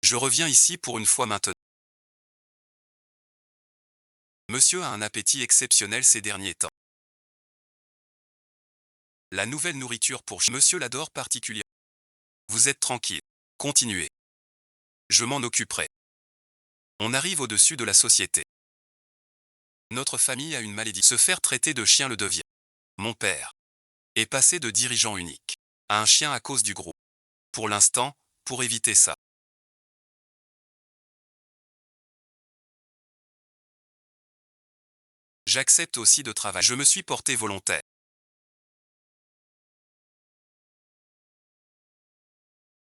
Je reviens ici pour une fois maintenant. Monsieur a un appétit exceptionnel ces derniers temps. La nouvelle nourriture pour monsieur l'adore particulièrement. Vous êtes tranquille. Continuez. Je m'en occuperai. On arrive au-dessus de la société. Notre famille a une maladie. Se faire traiter de chien le devient. Mon père est passé de dirigeant unique à un chien à cause du groupe. Pour l'instant, pour éviter ça. J'accepte aussi de travailler. Je me suis porté volontaire.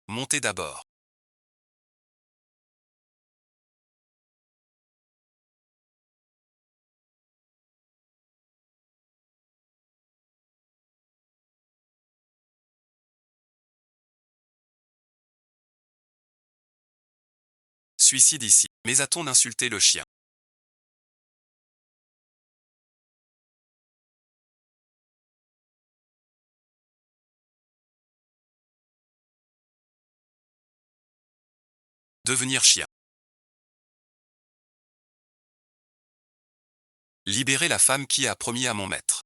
Montez d'abord. Suicide ici. Mais a-t-on insulté le chien? Devenir chien. Libérer la femme qui a promis à mon maître.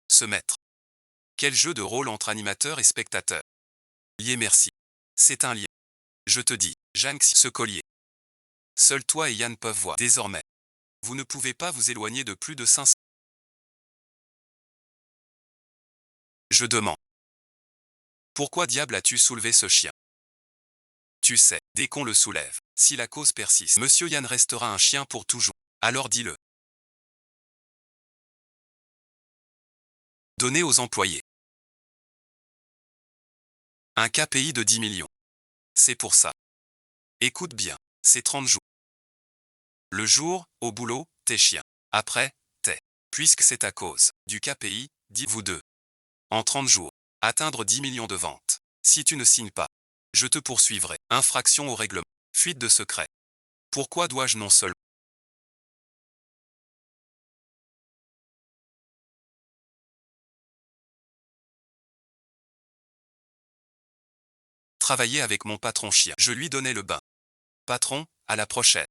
Se mettre. Quel jeu de rôle entre animateur et spectateur. Lié merci. C'est un lien. Je te dis, Jeanne, ce collier. Seul toi et Yann peuvent voir. Désormais, vous ne pouvez pas vous éloigner de plus de 500. Je demande. Pourquoi diable as-tu soulevé ce chien? Tu sais, dès qu'on le soulève, si la cause persiste, Monsieur Yann restera un chien pour toujours. Alors dis-le. Donnez aux employés. Un KPI de 10 millions. C'est pour ça. Écoute bien, c'est 30 jours. Le jour, au boulot, t'es chien. Après, t'es. Puisque c'est à cause du KPI, dites-vous deux. En 30 jours, atteindre 10 millions de ventes. Si tu ne signes pas, je te poursuivrai. Infraction au règlement. Fuite de secret. Pourquoi dois-je non seulement travailler avec mon patron chien? Je lui donnais le bain. Patron, à la prochaine.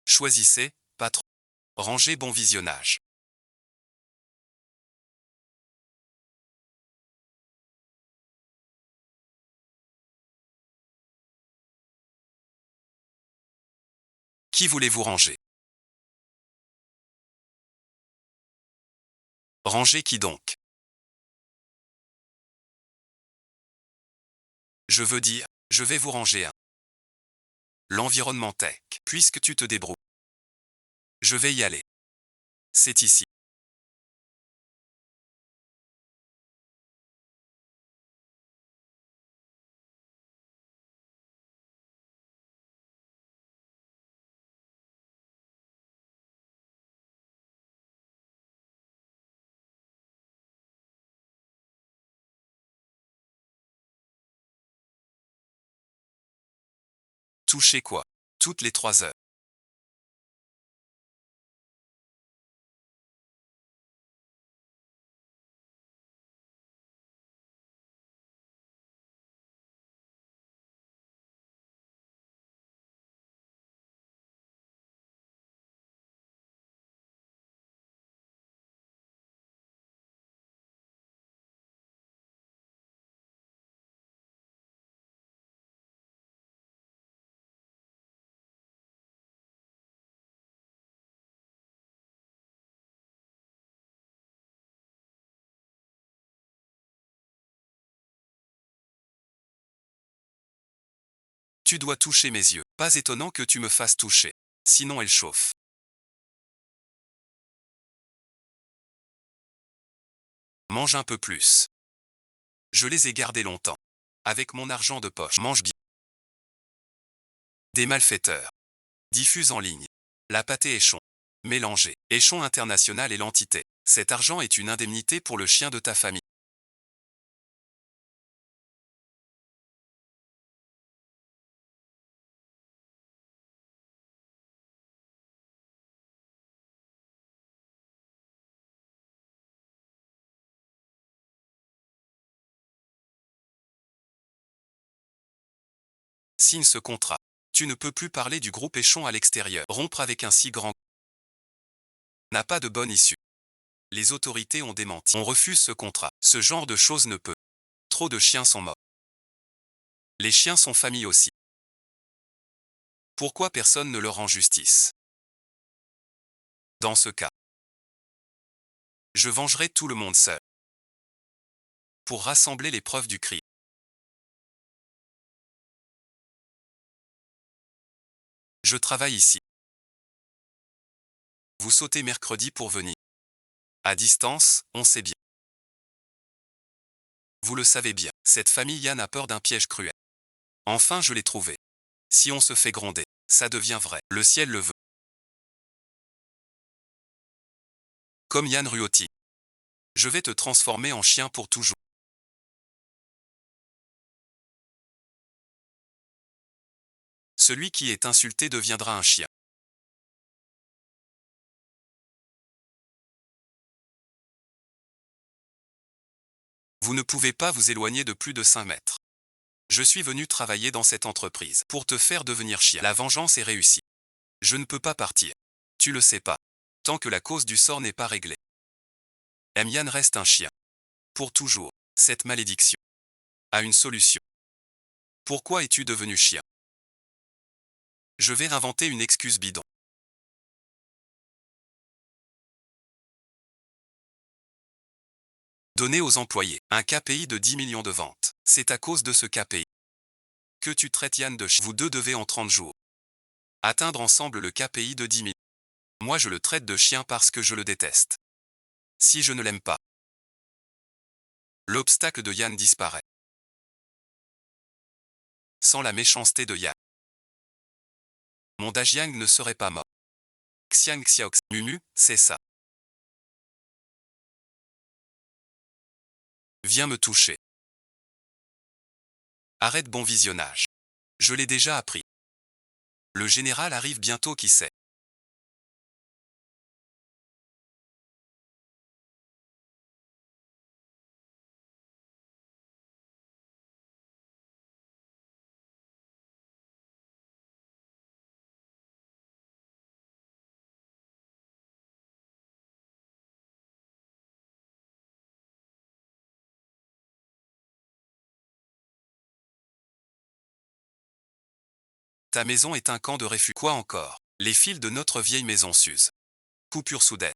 Choisissez, patron. Rangez bon visionnage. Qui voulez-vous ranger? Ranger qui donc? Je veux dire, je vais vous ranger un. L'environnement tech. Puisque tu te débrouilles. Je vais y aller. C'est ici. Toucher quoi? Toutes les 3 heures. Tu dois toucher mes yeux. Pas étonnant que tu me fasses toucher. Sinon elle chauffe. Mange un peu plus. Je les ai gardés longtemps. Avec mon argent de poche. Mange bien. Des malfaiteurs. Diffuse en ligne. La pâtée échon. Mélangé. Échon international et l'entité. Cet argent est une indemnité pour le chien de ta famille. Signe ce contrat. Tu ne peux plus parler du groupe Échon à l'extérieur. Rompre avec un si grand n'a pas de bonne issue. Les autorités ont démenti. On refuse ce contrat. Ce genre de choses ne peut. Trop de chiens sont morts. Les chiens sont famille aussi. Pourquoi personne ne leur rend justice? Dans ce cas, je vengerai tout le monde seul. Pour rassembler les preuves du crime. Je travaille ici. Vous sautez mercredi pour venir. À distance, on sait bien. Vous le savez bien, cette famille Yann a peur d'un piège cruel. Enfin je l'ai trouvé. Si on se fait gronder, ça devient vrai. Le ciel le veut. Comme Yann Ruotti. Je vais te transformer en chien pour toujours. Celui qui est insulté deviendra un chien. Vous ne pouvez pas vous éloigner de plus de 5 mètres. Je suis venu travailler dans cette entreprise pour te faire devenir chien. La vengeance est réussie. Je ne peux pas partir. Tu le sais pas. Tant que la cause du sort n'est pas réglée. Yann reste un chien. Pour toujours. Cette malédiction a une solution. Pourquoi es-tu devenu chien? Je vais inventer une excuse bidon. Donner aux employés un KPI de 10 millions de ventes. C'est à cause de ce KPI que tu traites Yann de chien. Vous deux devez en 30 jours atteindre ensemble le KPI de 10 000. Moi je le traite de chien parce que je le déteste. Si je ne l'aime pas, l'obstacle de Yann disparaît. Sans la méchanceté de Yann, mon Dajiang ne serait pas mort. Xiang Xiaox, Mumu, c'est ça. Viens me toucher. Arrête bon visionnage. Je l'ai déjà appris. Le général arrive bientôt, qui sait. Ta maison est un camp de réfugiés. Quoi encore? Les fils de notre vieille maison s'usent. Coupure soudaine.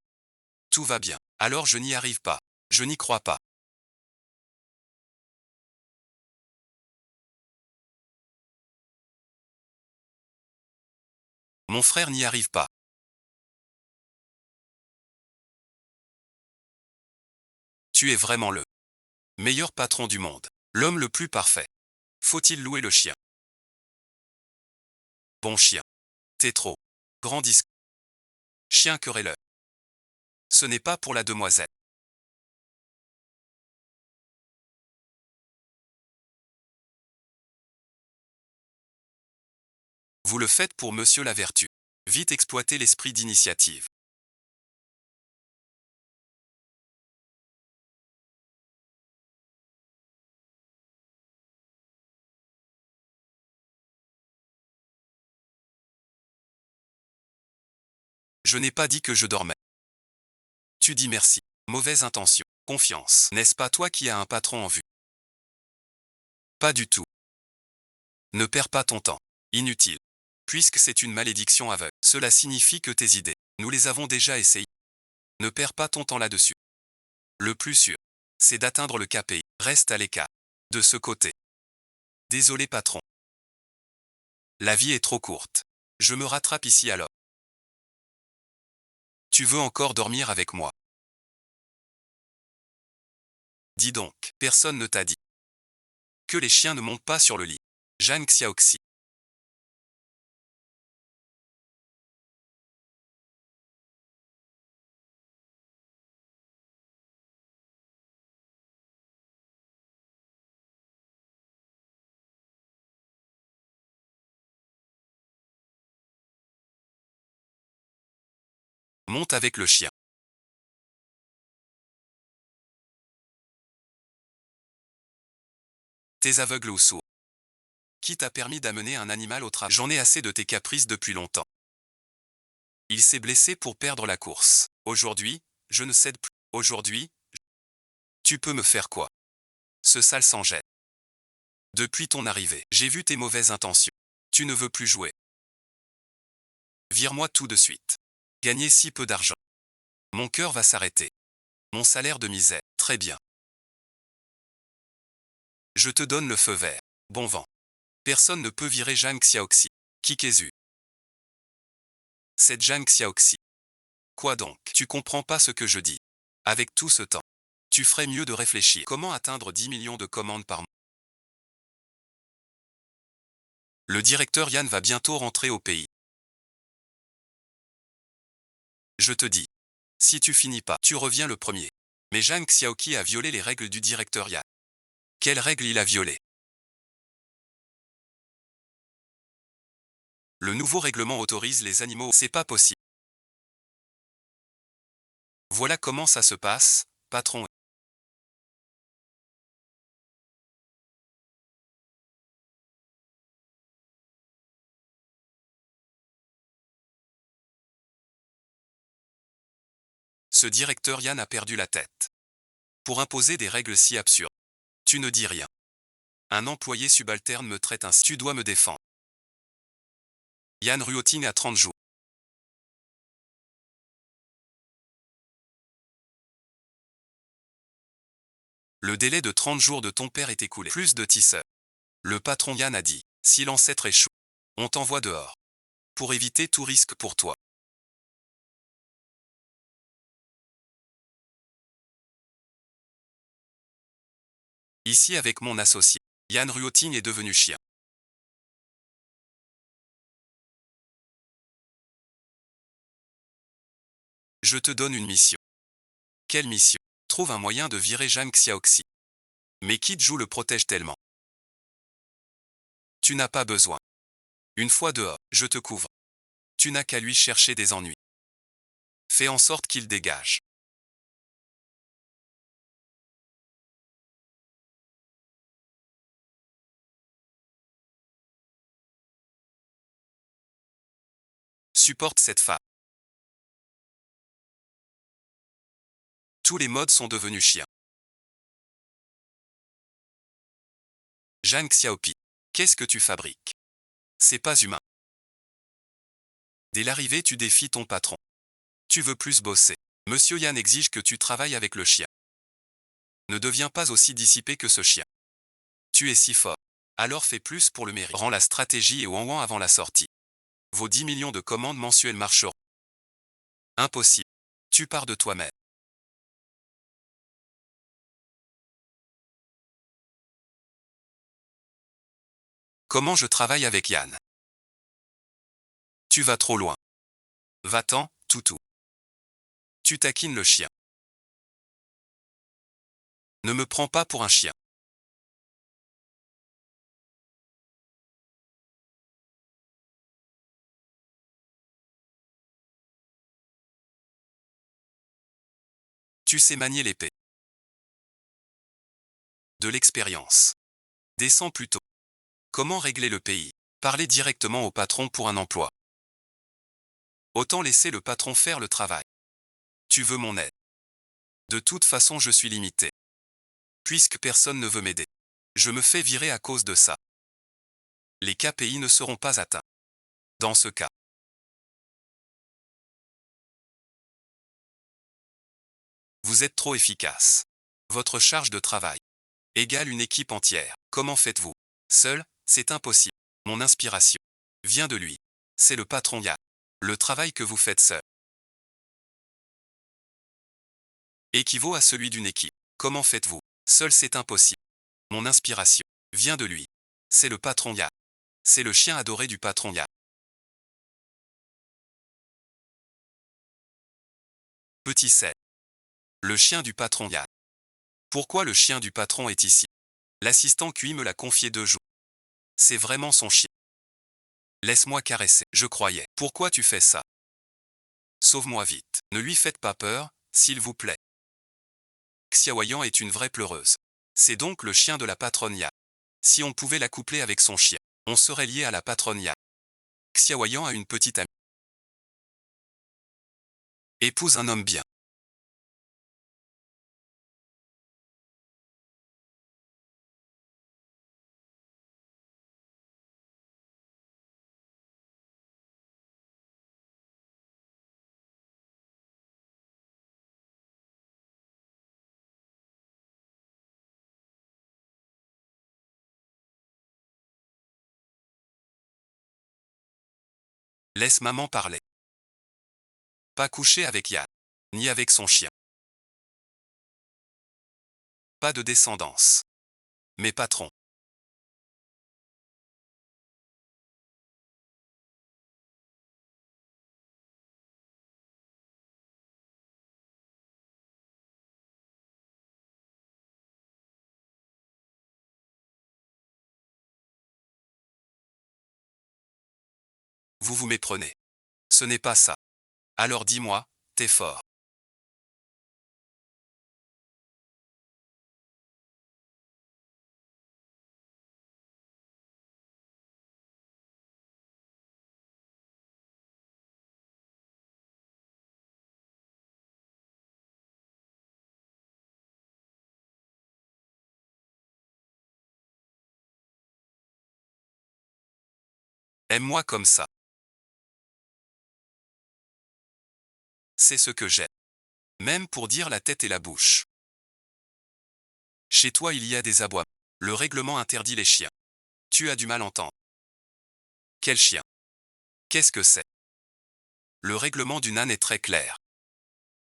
Tout va bien. Alors je n'y arrive pas. Je n'y crois pas. Mon frère n'y arrive pas. Tu es vraiment le meilleur patron du monde. L'homme le plus parfait. Faut-il louer le chien? Bon chien. T'es trop grand disque. Chien querelleur. Ce n'est pas pour la demoiselle. Vous le faites pour Monsieur la Vertu. Vite exploiter l'esprit d'initiative. Je n'ai pas dit que je dormais. Tu dis merci. Mauvaise intention. Confiance. N'est-ce pas toi qui as un patron en vue? Pas du tout. Ne perds pas ton temps. Inutile. Puisque c'est une malédiction aveugle. Cela signifie que tes idées, nous les avons déjà essayées. Ne perds pas ton temps là-dessus. Le plus sûr, c'est d'atteindre le KPI. Reste à l'écart. De ce côté. Désolé patron. La vie est trop courte. Je me rattrape ici alors. Tu veux encore dormir avec moi? Dis donc, personne ne t'a dit que les chiens ne montent pas sur le lit. Zhang Xiaoxi. Monte avec le chien. T'es aveugle ou sourd? Qui t'a permis d'amener un animal au travail? J'en ai assez de tes caprices depuis longtemps. Il s'est blessé pour perdre la course. Aujourd'hui, je ne cède plus. Aujourd'hui, tu peux me faire quoi? Ce sale s'en jette. Depuis ton arrivée, j'ai vu tes mauvaises intentions. Tu ne veux plus jouer. Vire-moi tout de suite. Gagner si peu d'argent. Mon cœur va s'arrêter. Mon salaire de misère. Très bien. Je te donne le feu vert. Bon vent. Personne ne peut virer Zhang Xiaoxi. Qui qu'es-tu? C'est Zhang Xiaoxi. Quoi donc? Tu comprends pas ce que je dis. Avec tout ce temps, tu ferais mieux de réfléchir. Comment atteindre 10 millions de commandes par mois? Le directeur Yan va bientôt rentrer au pays. Je te dis. Si tu finis pas, tu reviens le premier. Mais Zhang Xiaoqi a violé les règles du directeur Yan. Quelles règles il a violées? Le nouveau règlement autorise les animaux. C'est pas possible. Voilà comment ça se passe, patron. Ce directeur Yan a perdu la tête. Pour imposer des règles si absurdes. Tu ne dis rien. Un employé subalterne me traite ainsi. Tu dois me défendre. Yan Ruoting a 30 jours. Le délai de 30 jours de ton père est écoulé. Plus de tisseurs. Le patron Yan a dit, si l'ancêtre échoue, on t'envoie dehors. Pour éviter tout risque pour toi. Ici avec mon associé. Yan Ruoting est devenu chien. Je te donne une mission. Quelle mission? Trouve un moyen de virer Zhang Xiaoxi. Mais Kid Jou le protège tellement. Tu n'as pas besoin. Une fois dehors, je te couvre. Tu n'as qu'à lui chercher des ennuis. Fais en sorte qu'il dégage. Supporte cette femme. Tous les modes sont devenus chiens. Zhang Xiaopi. Qu'est-ce que tu fabriques? C'est pas humain. Dès l'arrivée, tu défies ton patron. Tu veux plus bosser. Monsieur Yan exige que tu travailles avec le chien. Ne deviens pas aussi dissipé que ce chien. Tu es si fort. Alors fais plus pour le mérite. Rends la stratégie et Wang Wang avant la sortie. Vos 10 millions de commandes mensuelles marcheront. Impossible. Tu pars de toi-même. Comment je travaille avec Yan? Tu vas trop loin. Va-t'en, toutou. Tu taquines le chien. Ne me prends pas pour un chien. Tu sais manier l'épée. De l'expérience. Descends plutôt. Comment régler le pays? Parler directement au patron pour un emploi. Autant laisser le patron faire le travail. Tu veux mon aide? De toute façon, je suis limité. Puisque personne ne veut m'aider. Je me fais virer à cause de ça. Les KPI ne seront pas atteints. Dans ce cas, vous êtes trop efficace. Votre charge de travail égale une équipe entière. Comment faites-vous? Seul, c'est impossible. Mon inspiration vient de lui. C'est le patron Yan. Le travail que vous faites seul équivaut à celui d'une équipe. Comment faites-vous? Seul, c'est impossible. Mon inspiration vient de lui. C'est le patron Yan. C'est le chien adoré du patron Yan. Petit 7. Le chien du patron Yan. Pourquoi le chien du patron est ici? L'assistant QI me l'a confié 2 jours. C'est vraiment son chien. Laisse-moi caresser, je croyais. Pourquoi tu fais ça? Sauve-moi vite. Ne lui faites pas peur, s'il vous plaît. Xiaoyan est une vraie pleureuse. C'est donc le chien de la patronne Yan. Si on pouvait l'accoupler avec son chien, On serait lié à la patronne Yang. Xiaoyan a une petite amie. Épouse un homme bien. Laisse maman parler. Pas coucher avec Yann. Ni avec son chien. Pas de descendance. Mais patron. Vous vous méprenez. Ce n'est pas ça. Alors dis-moi, t'es fort. Aime-moi comme ça. C'est ce que j'aime. Même pour dire la tête et la bouche. Chez toi il y a des aboiements. Le règlement interdit les chiens. Tu as du mal à entendre. Quel chien? Qu'est-ce que c'est? Le règlement du NAN est très clair.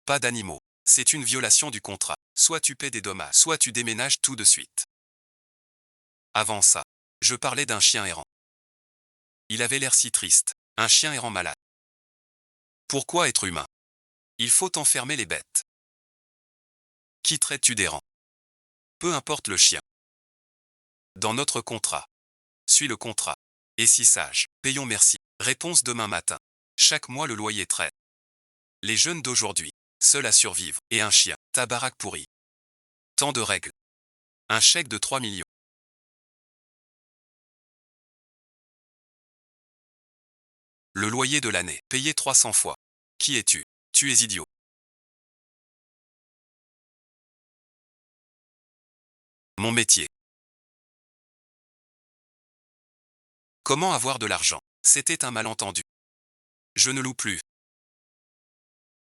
Pas d'animaux. C'est une violation du contrat. Soit tu paies des dommages, soit tu déménages tout de suite. Avant ça, je parlais d'un chien errant. Il avait l'air si triste. Un chien errant malade. Pourquoi être humain? Il faut enfermer les bêtes. Qui traites-tu d'errant? Peu importe le chien. Dans notre contrat. Suis le contrat. Et si sage, payons merci. Réponse demain matin. Chaque mois le loyer traite. Les jeunes d'aujourd'hui, seuls à survivre, et un chien, ta baraque pourrie. Tant de règles. Un chèque de 3 millions. Le loyer de l'année, payé 300 fois. Qui es-tu? Tu es idiot. Mon métier. Comment avoir de l'argent? C'était un malentendu. Je ne loue plus.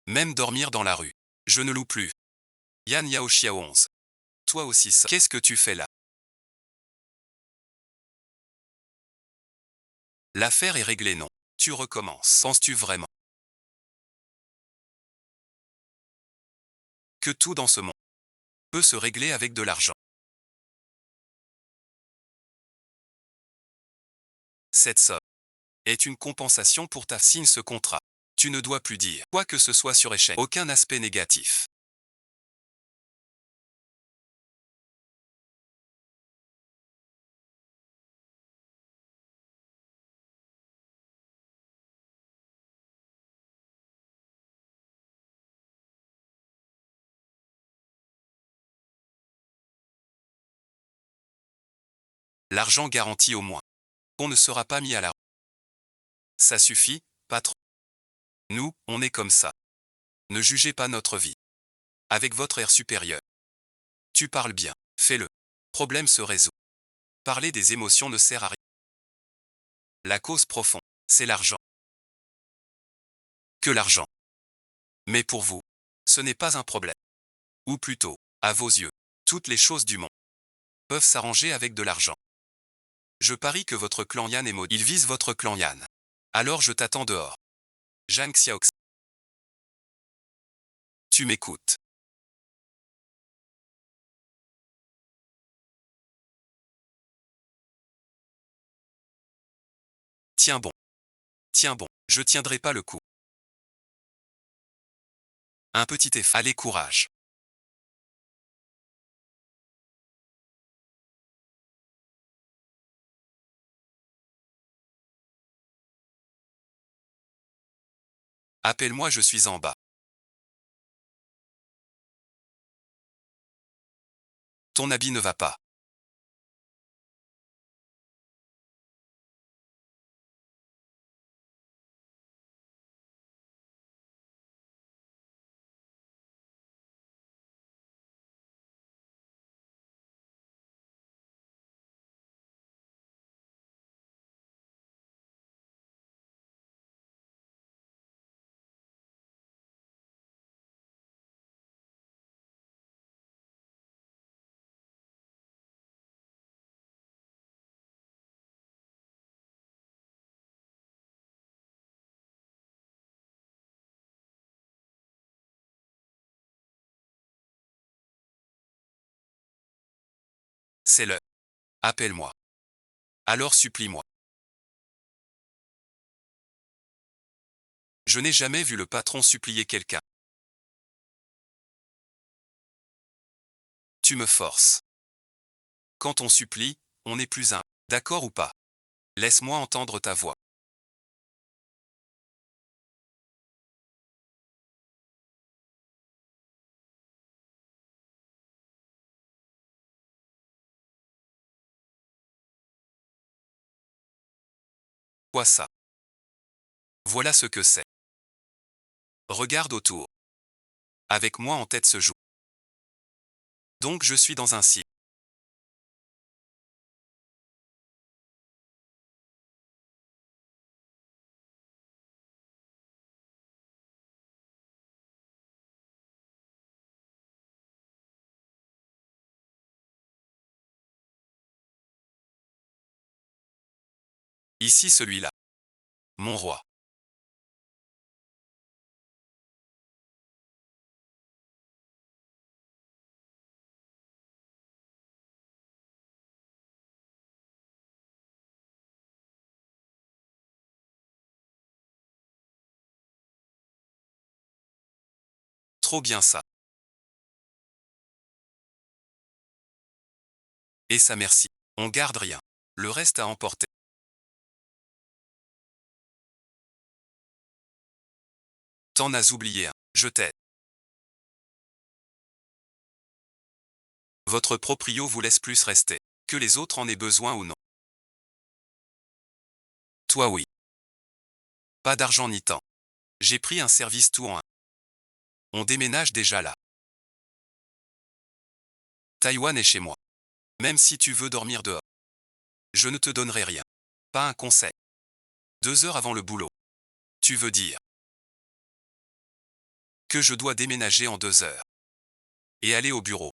Même dormir dans la rue. Je ne loue plus. Yan Yaoxia 11. Toi aussi ça. Qu'est-ce que tu fais là? L'affaire est réglée non. Tu recommences. Penses-tu vraiment que tout dans ce monde peut se régler avec de l'argent? Cette somme est une compensation pour ta signe ce contrat. Tu ne dois plus dire quoi que ce soit sur échec. Aucun aspect négatif. L'argent garantit au moins. On ne sera pas mis à la rue. Ça suffit, patron. Nous, on est comme ça. Ne jugez pas notre vie. Avec votre air supérieur. Tu parles bien. Fais-le. Problème se résout. Parler des émotions ne sert à rien. La cause profonde, c'est l'argent. Que l'argent. Mais pour vous, ce n'est pas un problème. Ou plutôt, à vos yeux, toutes les choses du monde peuvent s'arranger avec de l'argent. Je parie que votre clan Yan est maudit. Il vise votre clan Yan. Alors je t'attends dehors. Zhang Xiaox. Tu m'écoutes. Tiens bon. Tiens bon. Je tiendrai pas le coup. Un petit effort. Allez courage. Appelle-moi, je suis en bas. Ton habit ne va pas. C'est l'heure. Appelle-moi. Alors supplie-moi. Je n'ai jamais vu le patron supplier quelqu'un. Tu me forces. Quand on supplie, on n'est plus un. D'accord ou pas? Laisse-moi entendre ta voix. Quoi ça? Voilà ce que c'est. Regarde autour. Avec moi en tête se joue. Donc je suis dans un cirque. Ici celui-là. Mon roi. Trop bien ça. Et ça merci. On garde rien. Le reste à emporter. T'en as oublié un. Je t'aide. Votre proprio vous laisse plus rester. Que les autres en aient besoin ou non. Toi oui. Pas d'argent ni temps. J'ai pris un service tout en un. On déménage déjà là. Taïwan est chez moi. Même si tu veux dormir dehors. Je ne te donnerai rien. Pas un conseil. 2 heures avant le boulot. Tu veux dire que je dois déménager en 2 heures. Et aller au bureau.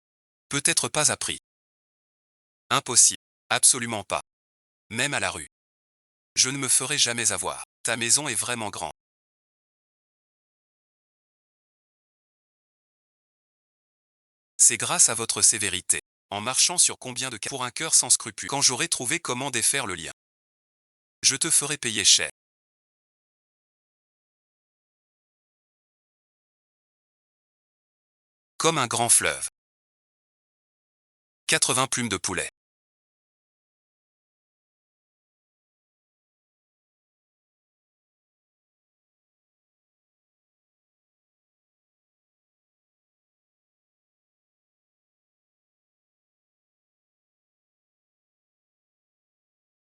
Peut-être pas à prix. Impossible. Absolument pas. Même à la rue. Je ne me ferai jamais avoir. Ta maison est vraiment grande. C'est grâce à votre sévérité. En marchant sur combien de cas pour un cœur sans scrupules. Quand j'aurai trouvé comment défaire le lien. Je te ferai payer cher. Comme un grand fleuve. 80 plumes de poulet.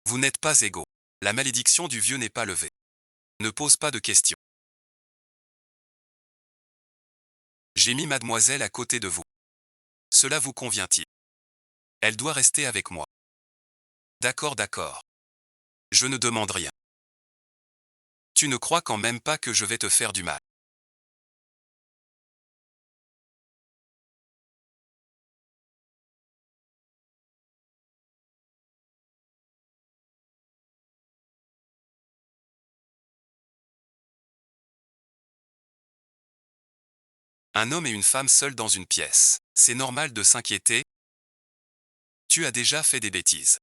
Vous n'êtes pas égaux. La malédiction du vieux n'est pas levée. Ne pose pas de questions. J'ai mis mademoiselle à côté de vous. Cela vous convient-il? Elle doit rester avec moi. D'accord, d'accord. Je ne demande rien. Tu ne crois quand même pas que je vais te faire du mal. Un homme et une femme seuls dans une pièce. C'est normal de s'inquiéter. Tu as déjà fait des bêtises.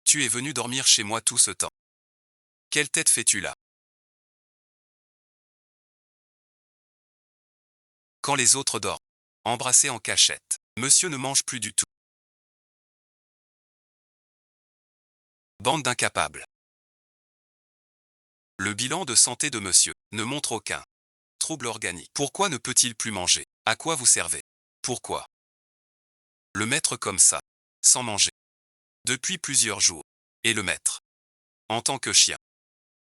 Tu es venu dormir chez moi tout ce temps. Quelle tête fais-tu là? Quand les autres dorment. Embrassés en cachette. Monsieur ne mange plus du tout. Bande d'incapables. Le bilan de santé de monsieur ne montre aucun trouble organique. Pourquoi ne peut-il plus manger? À quoi vous servez? Pourquoi le mettre comme ça, sans manger, depuis plusieurs jours? Et le maître, en tant que chien,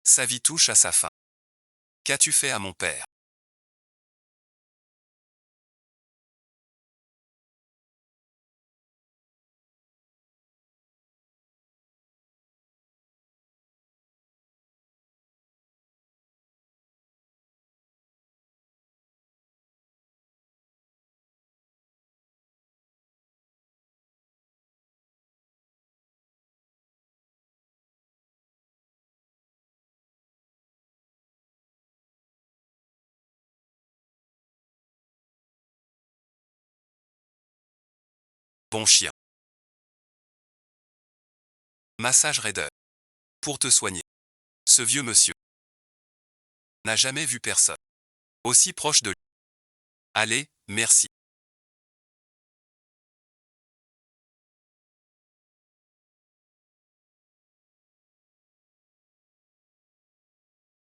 sa vie touche à sa fin. Qu'as-tu fait à mon père? Bon chien. Massage raideur. Pour te soigner. Ce vieux monsieur n'a jamais vu personne aussi proche de lui. Allez, merci.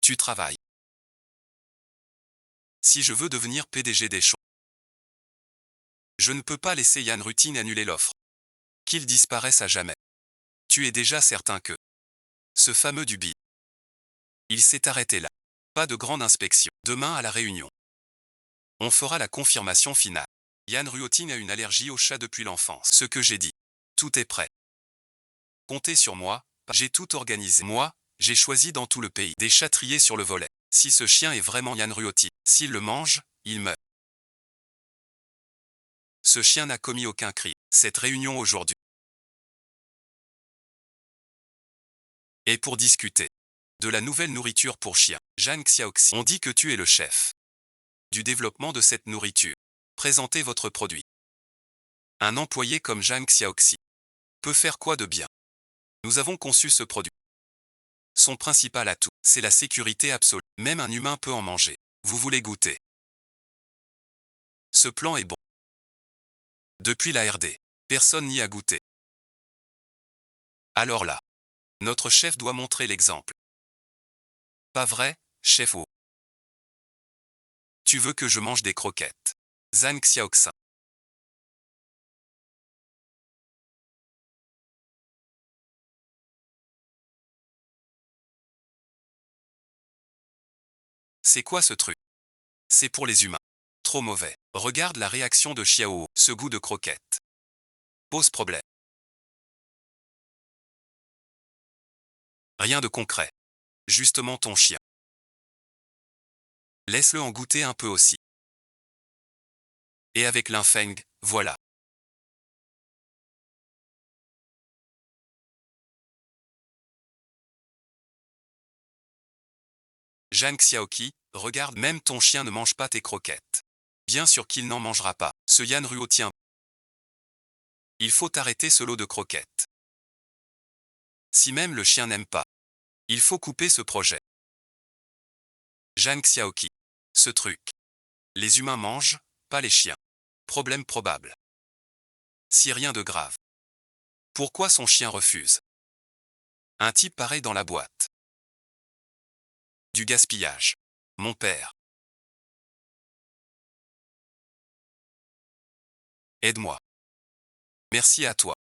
Tu travailles. Si je veux devenir PDG des Champs, je ne peux pas laisser Yann Rutine annuler l'offre. Qu'il disparaisse à jamais. Tu es déjà certain que ce fameux Duby, il s'est arrêté là. Pas de grande inspection. Demain à la réunion, on fera la confirmation finale. Yann Ruotine a une allergie aux chats depuis l'enfance. Ce que j'ai dit. Tout est prêt. Comptez sur moi, j'ai tout organisé. Moi, j'ai choisi dans tout le pays des châtriers sur le volet. Si ce chien est vraiment Yann Ruotine, s'il le mange, il meurt. Ce chien n'a commis aucun crime. Cette réunion aujourd'hui est pour discuter de la nouvelle nourriture pour chiens. Zhang Xiaoxi, on dit que tu es le chef du développement de cette nourriture. Présentez votre produit. Un employé comme Zhang Xiaoxi peut faire quoi de bien? Nous avons conçu ce produit. Son principal atout, c'est la sécurité absolue. Même un humain peut en manger. Vous voulez goûter? Ce plan est bon. Depuis la RD, personne n'y a goûté. Alors là, notre chef doit montrer l'exemple. Pas vrai, chef? Oh. Tu veux que je mange des croquettes? Zhang Xiaoxin. C'est quoi ce truc? C'est pour les humains. Trop mauvais. Regarde la réaction de Xiao. Ce goût de croquette pose problème. Rien de concret. Justement ton chien. Laisse-le en goûter un peu aussi. Et avec l'infeng, voilà. Zhang Xiaoqi, regarde, même ton chien ne mange pas tes croquettes. Bien sûr qu'il n'en mangera pas. Ce Yann Ruo tient. Il faut arrêter ce lot de croquettes. Si même le chien n'aime pas, il faut couper ce projet. Zhang Xiaoqi. Ce truc. Les humains mangent, pas les chiens. Problème probable. Si rien de grave. Pourquoi son chien refuse? Un type pareil dans la boîte. Du gaspillage. Mon père. Aide-moi. Merci à toi.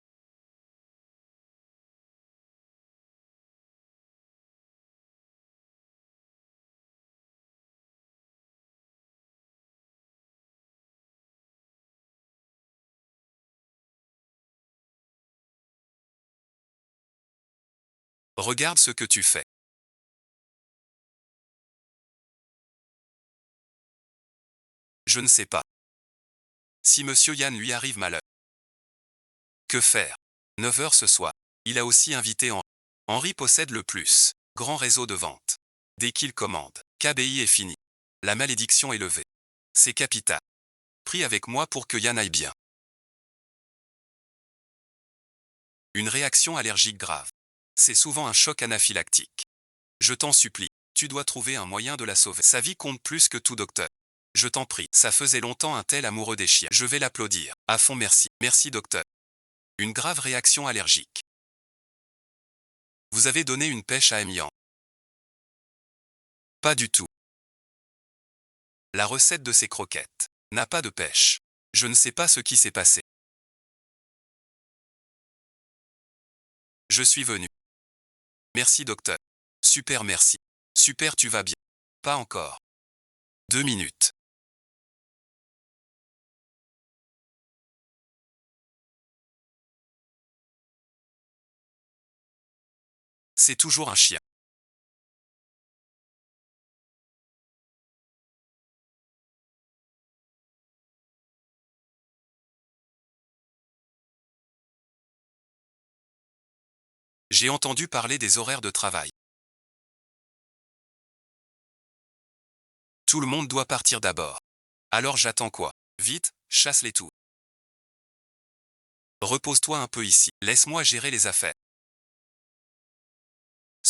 Regarde ce que tu fais. Je ne sais pas. Si Monsieur Yann lui arrive malheur. Que faire? 9 heures ce soir. Il a aussi invité Henri. Henri possède le plus grand réseau de vente. Dès qu'il commande, KBI est fini. La malédiction est levée. C'est capital. Prie avec moi pour que Yann aille bien. Une réaction allergique grave. C'est souvent un choc anaphylactique. Je t'en supplie, tu dois trouver un moyen de la sauver. Sa vie compte plus que tout docteur. Je t'en prie, ça faisait longtemps un tel amoureux des chiens. Je vais l'applaudir. À fond merci. Merci docteur. Une grave réaction allergique. Vous avez donné une pêche à Amiens. Pas du tout. La recette de ces croquettes n'a pas de pêche. Je ne sais pas ce qui s'est passé. Je suis venu. Merci docteur. Super merci. Super tu vas bien. Pas encore. 2 minutes. C'est toujours un chien. J'ai entendu parler des horaires de travail. Tout le monde doit partir d'abord. Alors j'attends quoi? Vite, chasse-les tous. Repose-toi un peu ici. Laisse-moi gérer les affaires.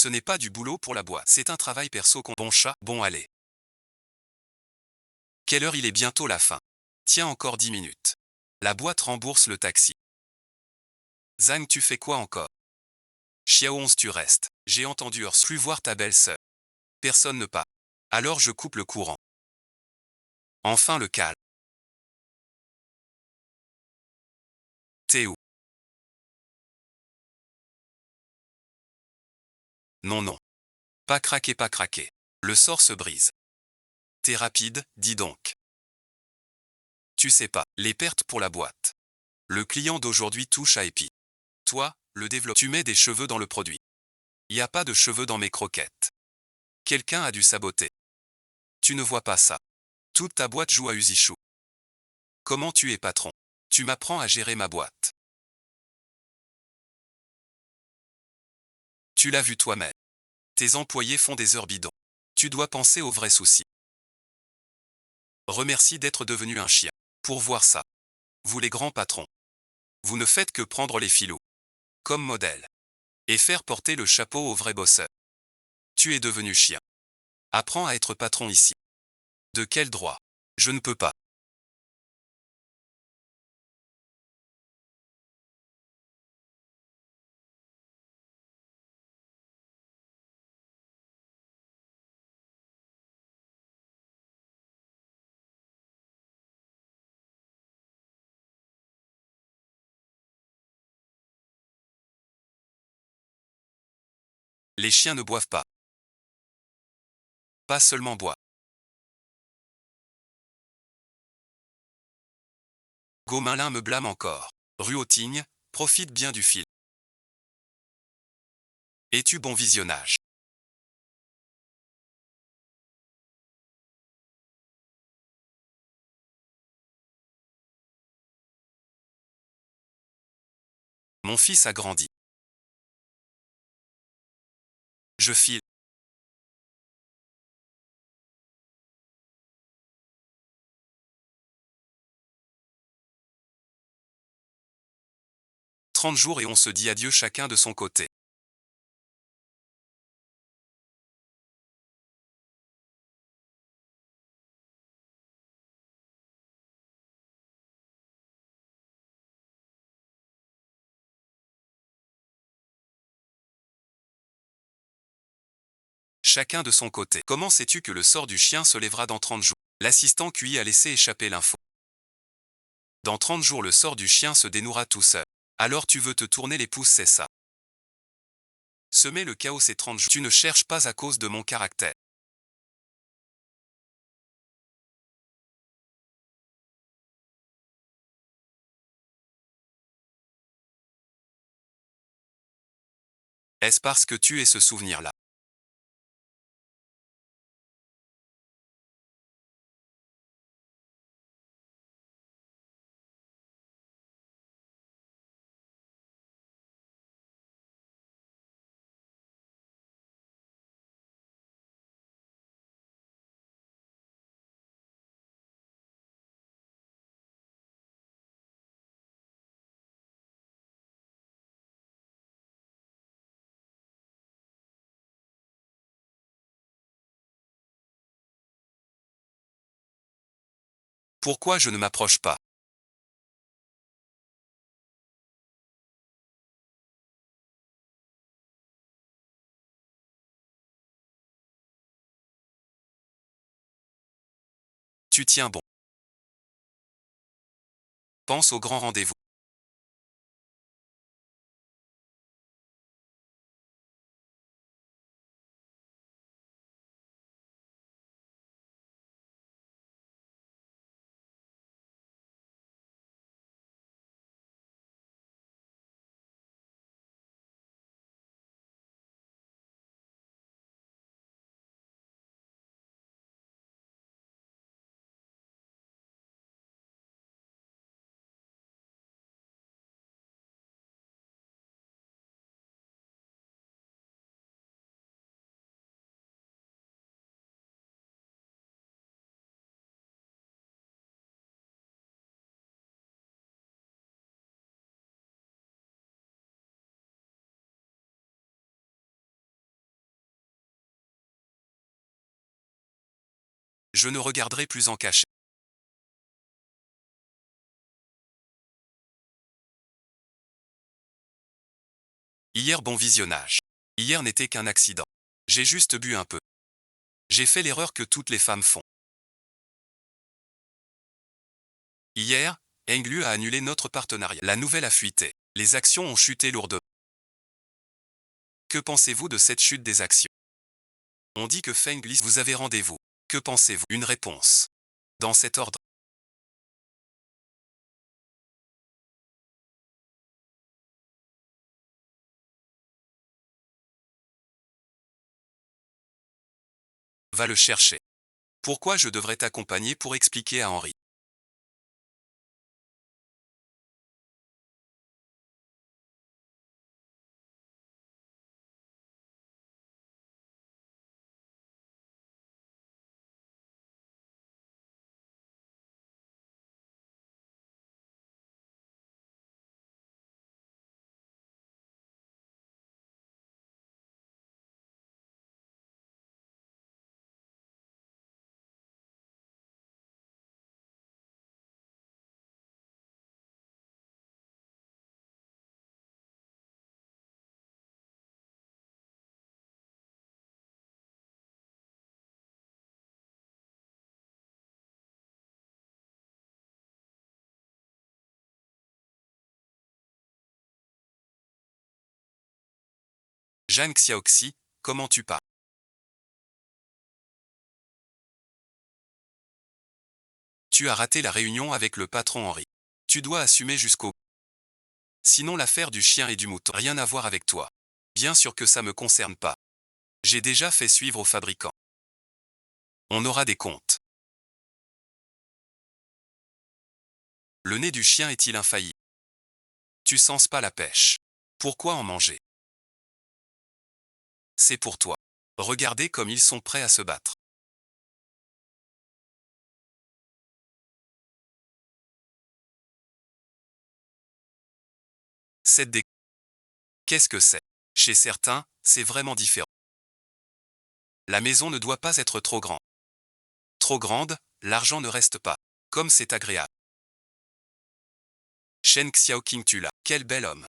Ce n'est pas du boulot pour la boîte, c'est un travail perso. Bon chat, bon allez. Quelle heure il est? Bientôt la fin. Tiens, encore 10 minutes. La boîte rembourse le taxi. Zhang, tu fais quoi encore? Xiao 11, tu restes. J'ai entendu heure plus voir ta belle-sœur. Personne ne part. Alors je coupe le courant. Enfin le calme. T'es où? Non, non. Pas craquer, pas craquer. Le sort se brise. T'es rapide, dis donc. Tu sais pas, les pertes pour la boîte. Le client d'aujourd'hui touche à épi. Toi, le développeur, tu mets des cheveux dans le produit. Y a pas de cheveux dans mes croquettes. Quelqu'un a dû saboter. Tu ne vois pas ça. Toute ta boîte joue à Usichou. Comment tu es patron? Tu m'apprends à gérer ma boîte. Tu l'as vu toi-même. Tes employés font des heures bidons. Tu dois penser aux vrais soucis. Remercie d'être devenu un chien. Pour voir ça. Vous les grands patrons. Vous ne faites que prendre les filous. Comme modèle. Et faire porter le chapeau aux vrais bosseurs. Tu es devenu chien. Apprends à être patron ici. De quel droit? Je ne peux pas. Les chiens ne boivent pas. Pas seulement boire. Gomelin me blâme encore. Ruotigne, profite bien du fil. Es-tu bon visionnage? Mon fils a grandi. Je file. « 30 jours et on se dit adieu chacun de son côté. Chacun de son côté. Comment sais-tu que le sort du chien se lèvera dans 30 jours? L'assistant QI a laissé échapper l'info. Dans 30 jours le sort du chien se dénouera tout seul. Alors tu veux te tourner les pouces, c'est ça? Semer le chaos ces 30 jours. Tu ne cherches pas à cause de mon caractère. Est-ce parce que tu es ce souvenir-là? Pourquoi je ne m'approche pas? Tu tiens bon. Pense au grand rendez-vous. Je ne regarderai plus en cachette. Hier bon visionnage. Hier n'était qu'un accident. J'ai juste bu un peu. J'ai fait l'erreur que toutes les femmes font. Hier, Englu a annulé notre partenariat. La nouvelle a fuité. Les actions ont chuté lourdement. Que pensez-vous de cette chute des actions? On dit que Feng glisse. Vous avez rendez-vous. Que pensez-vous? Une réponse. Dans cet ordre. Va le chercher. Pourquoi je devrais t'accompagner pour expliquer à Henri? Zhang Xiaoxi, comment tu pars? Tu as raté la réunion avec le patron Henri. Tu dois assumer jusqu'au bout. Sinon l'affaire du chien et du mouton, rien à voir avec toi. Bien sûr que ça me concerne pas. J'ai déjà fait suivre au fabricant. On aura des comptes. Le nez du chien est-il infaillible? Tu sens pas la pêche. Pourquoi en manger? C'est pour toi. Regardez comme ils sont prêts à se battre. Cette dé... Qu'est-ce que c'est? Chez certains, c'est vraiment différent. La maison ne doit pas être trop grande. Trop grande, l'argent ne reste pas. Comme c'est agréable. Shen Xiaoqing tu l'as. Quel bel homme.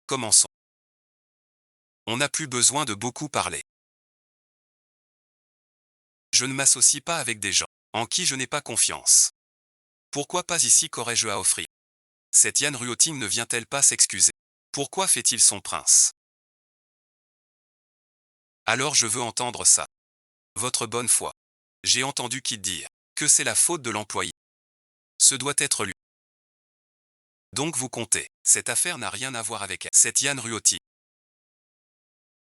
Commençons. On n'a plus besoin de beaucoup parler. Je ne m'associe pas avec des gens en qui je n'ai pas confiance. Pourquoi pas ici qu'aurais-je à offrir? Cette Yann Ruoting ne vient-elle pas s'excuser? Pourquoi fait-il son prince? Alors je veux entendre ça. Votre bonne foi. J'ai entendu qui dire que c'est la faute de l'employé. Ce doit être lui. Donc vous comptez. Cette affaire n'a rien à voir avec elle. Cette Yann Ruoting.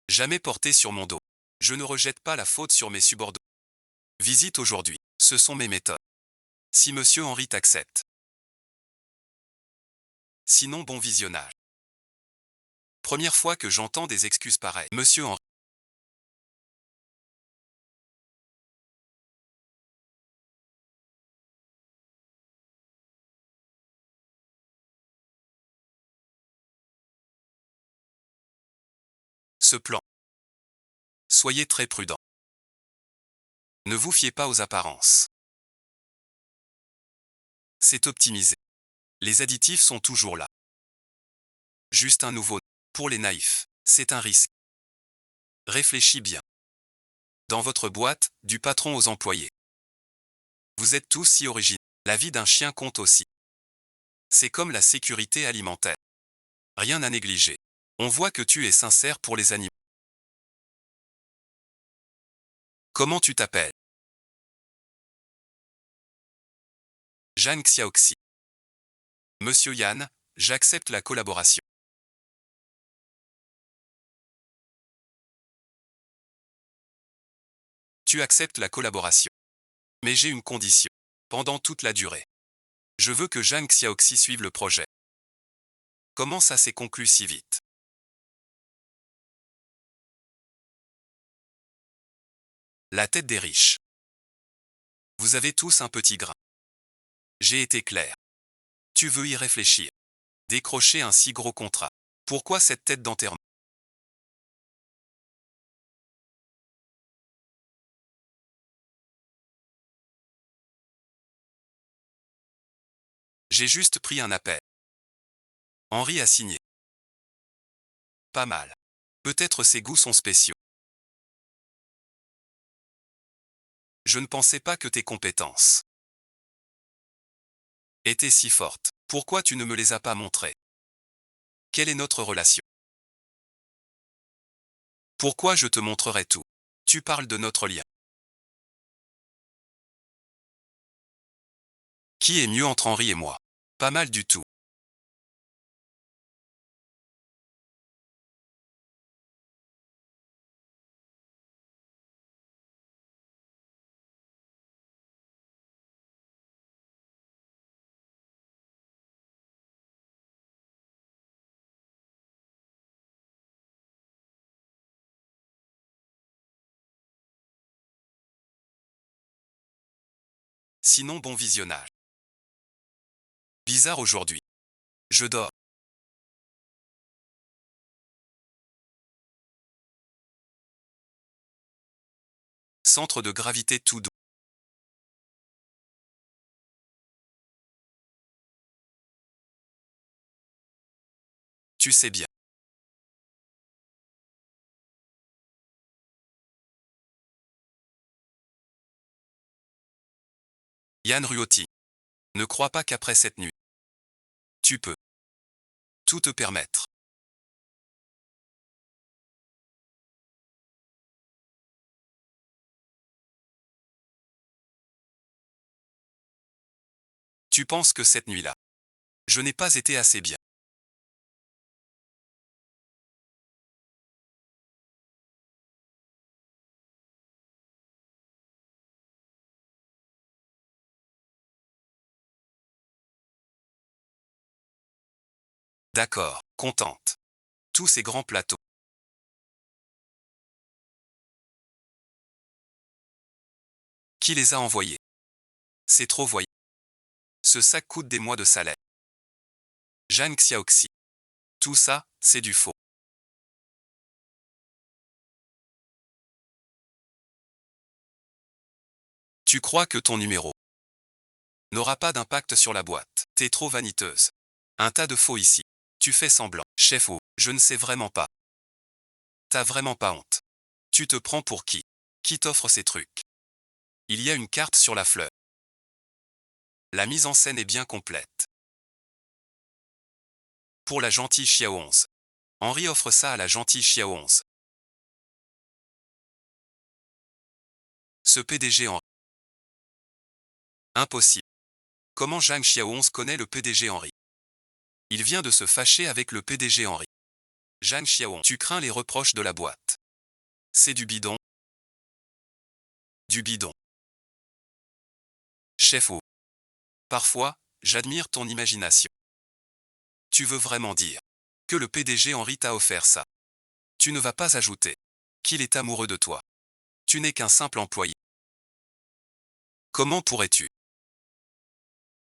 Jamais porté sur mon dos. Je ne rejette pas la faute sur mes subordonnés. Visite aujourd'hui. Ce sont mes méthodes. Si monsieur Henri t'accepte. Sinon bon visionnage. Première fois que j'entends des excuses pareilles. Monsieur Henri. Ce plan. Soyez très prudent. Ne vous fiez pas aux apparences. C'est optimisé. Les additifs sont toujours là. Juste un nouveau. Pour les naïfs, c'est un risque. Réfléchis bien. Dans votre boîte, du patron aux employés. Vous êtes tous si originaux. La vie d'un chien compte aussi. C'est comme la sécurité alimentaire. Rien à négliger. On voit que tu es sincère pour les animaux. Comment tu t'appelles? Zhang Xiaoxi. Monsieur Yan, j'accepte la collaboration. Tu acceptes la collaboration. Mais j'ai une condition. Pendant toute la durée. Je veux que Zhang Xiaoxi suive le projet. Comment ça s'est conclu si vite? La tête des riches. Vous avez tous un petit grain. J'ai été clair. Tu veux y réfléchir. Décrocher un si gros contrat. Pourquoi cette tête d'enterrement? J'ai juste pris un appel. Henri a signé. Pas mal. Peut-être ses goûts sont spéciaux. Je ne pensais pas que tes compétences étaient si fortes. Pourquoi tu ne me les as pas montrées? Quelle est notre relation? Pourquoi je te montrerai tout? Tu parles de notre lien. Qui est mieux entre Henri et moi? Pas mal du tout. Sinon bon visionnage. Bizarre aujourd'hui. Je dors. Centre de gravité tout doux. Tu sais bien. Yann Ruotti. Ne crois pas qu'après cette nuit, tu peux tout te permettre. Tu penses que cette nuit-là, je n'ai pas été assez bien. D'accord, contente. Tous ces grands plateaux. Qui les a envoyés? C'est trop voyant. Ce sac coûte des mois de salaire. Jeanne Xiaoxi. Tout ça, c'est du faux. Tu crois que ton numéro n'aura pas d'impact sur la boîte. T'es trop vaniteuse. Un tas de faux ici. Tu fais semblant. Chef ou, je ne sais vraiment pas. T'as vraiment pas honte. Tu te prends pour qui? Qui t'offre ces trucs? Il y a une carte sur la fleur. La mise en scène est bien complète. Pour la gentille Xiao 11. Henri offre ça à la gentille Xiao 11. Ce PDG Henri. Impossible. Comment Zhang Xiao 11 connaît le PDG Henri? Il vient de se fâcher avec le PDG Henri. Zhang Xiao, tu crains les reproches de la boîte. C'est du bidon. Du bidon. Chef O. Parfois, j'admire ton imagination. Tu veux vraiment dire que le PDG Henri t'a offert ça? Tu ne vas pas ajouter qu'il est amoureux de toi. Tu n'es qu'un simple employé. Comment pourrais-tu,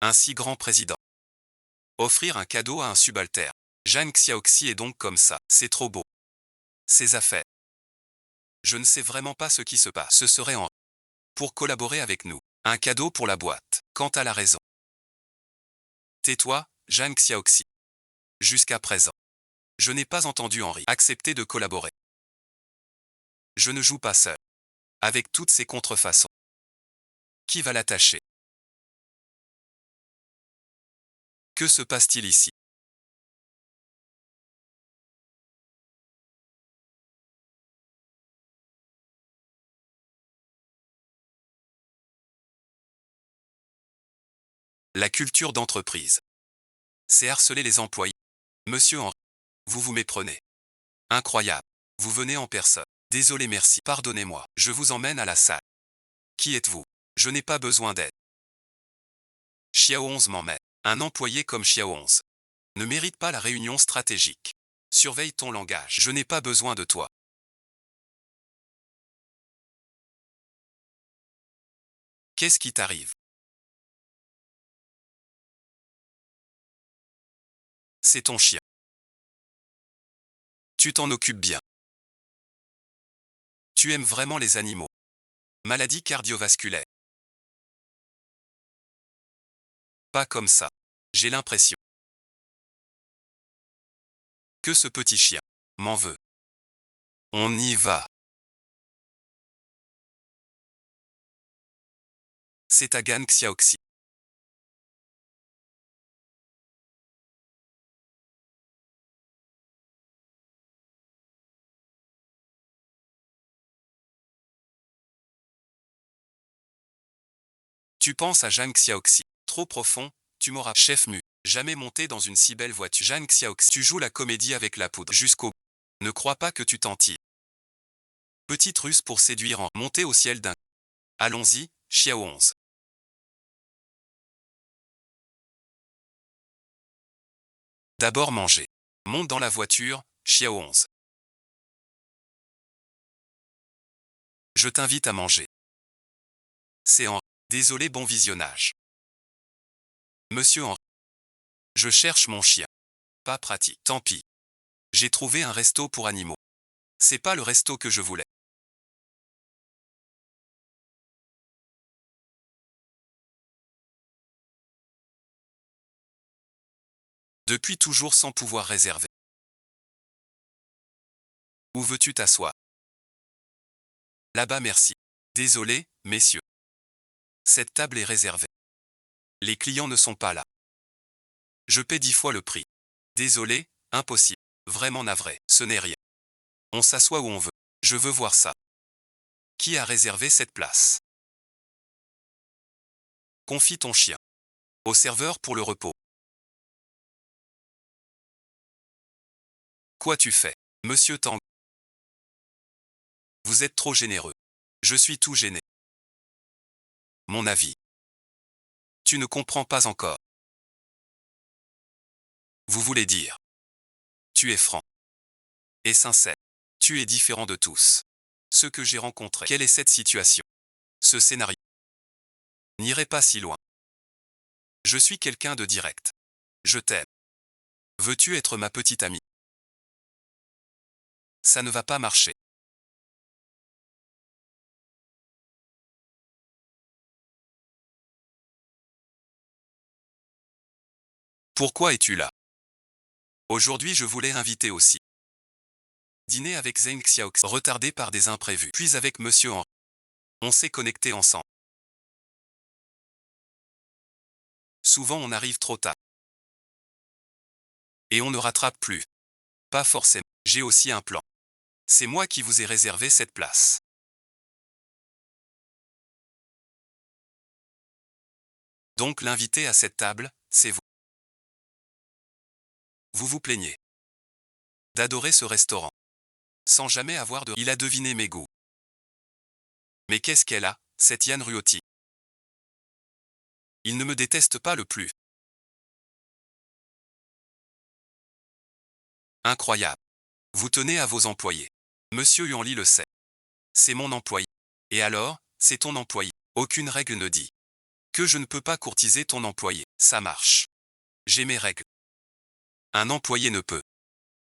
un si grand président, offrir un cadeau à un subalterne? Zhang Xiaoxi est donc comme ça. C'est trop beau. Ses affaires. Je ne sais vraiment pas ce qui se passe. Ce serait en pour collaborer avec nous. Un cadeau pour la boîte. Quant à la raison. Tais-toi, Zhang Xiaoxi. Jusqu'à présent, je n'ai pas entendu Henri accepter de collaborer. Je ne joue pas seul. Avec toutes ces contrefaçons. Qui va l'attacher? Que se passe-t-il ici? La culture d'entreprise. C'est harceler les employés. Monsieur Henri, vous vous méprenez. Incroyable. Vous venez en personne. Désolé, merci. Pardonnez-moi. Je vous emmène à la salle. Qui êtes-vous? Je n'ai pas besoin d'aide. Xiao 11 m'emmène. Un employé comme Xiao 11 ne mérite pas la réunion stratégique. Surveille ton langage. Je n'ai pas besoin de toi. Qu'est-ce qui t'arrive? C'est ton chien. Tu t'en occupes bien. Tu aimes vraiment les animaux. Maladie cardiovasculaire. Pas comme ça. J'ai l'impression que ce petit chien m'en veut. On y va. C'est Agan Xiaoxi. Tu penses à Zhang Xiaoxi. Trop profond, tu m'auras chef mu. Jamais monté dans une si belle voiture. Zhang Xiaoxi. Tu joues la comédie avec la poudre jusqu'au bout. Ne crois pas que tu t'en tires. Petite ruse pour séduire en monter au ciel d'un. Allons-y, Xiao 11. D'abord manger. Monte dans la voiture, Xiao 11. Je t'invite à manger. C'est Henri. Désolé, bon visionnage. Monsieur Henri. Je cherche mon chien. Pas pratique. Tant pis. J'ai trouvé un resto pour animaux. C'est pas le resto que je voulais. Depuis toujours sans pouvoir réserver. Où veux-tu t'asseoir? Là-bas, merci. Désolé, messieurs. Cette table est réservée. Les clients ne sont pas là. Je paie 10 fois le prix. Désolé, impossible. Vraiment navré, ce n'est rien. On s'assoit où on veut. Je veux voir ça. Qui a réservé cette place? Confie ton chien au serveur pour le repos. Quoi tu fais, monsieur Tang? Vous êtes trop généreux. Je suis tout gêné. Mon avis. Tu ne comprends pas encore. Vous voulez dire. Tu es franc. Et sincère. Tu es différent de tous. Ceux que j'ai rencontrés. Quelle est cette situation? Ce scénario. N'irai pas si loin. Je suis quelqu'un de direct. Je t'aime. Veux-tu être ma petite amie? Ça ne va pas marcher. Pourquoi es-tu là? Aujourd'hui je voulais inviter aussi. Dîner avec Zheng Xiaoxi, retardé par des imprévus, puis avec Monsieur Henri. On s'est connecté ensemble. Souvent on arrive trop tard. Et on ne rattrape plus. Pas forcément. J'ai aussi un plan. C'est moi qui vous ai réservé cette place. Donc l'invité à cette table, c'est vous. Vous vous plaignez d'adorer ce restaurant. Sans jamais avoir de... Il a deviné mes goûts. Mais qu'est-ce qu'elle a, cette Yann Ruotti? Il ne me déteste pas le plus. Incroyable. Vous tenez à vos employés. Monsieur Yuanli le sait. C'est mon employé. Et alors, c'est ton employé. Aucune règle ne dit que je ne peux pas courtiser ton employé. Ça marche. J'ai mes règles. Un employé ne peut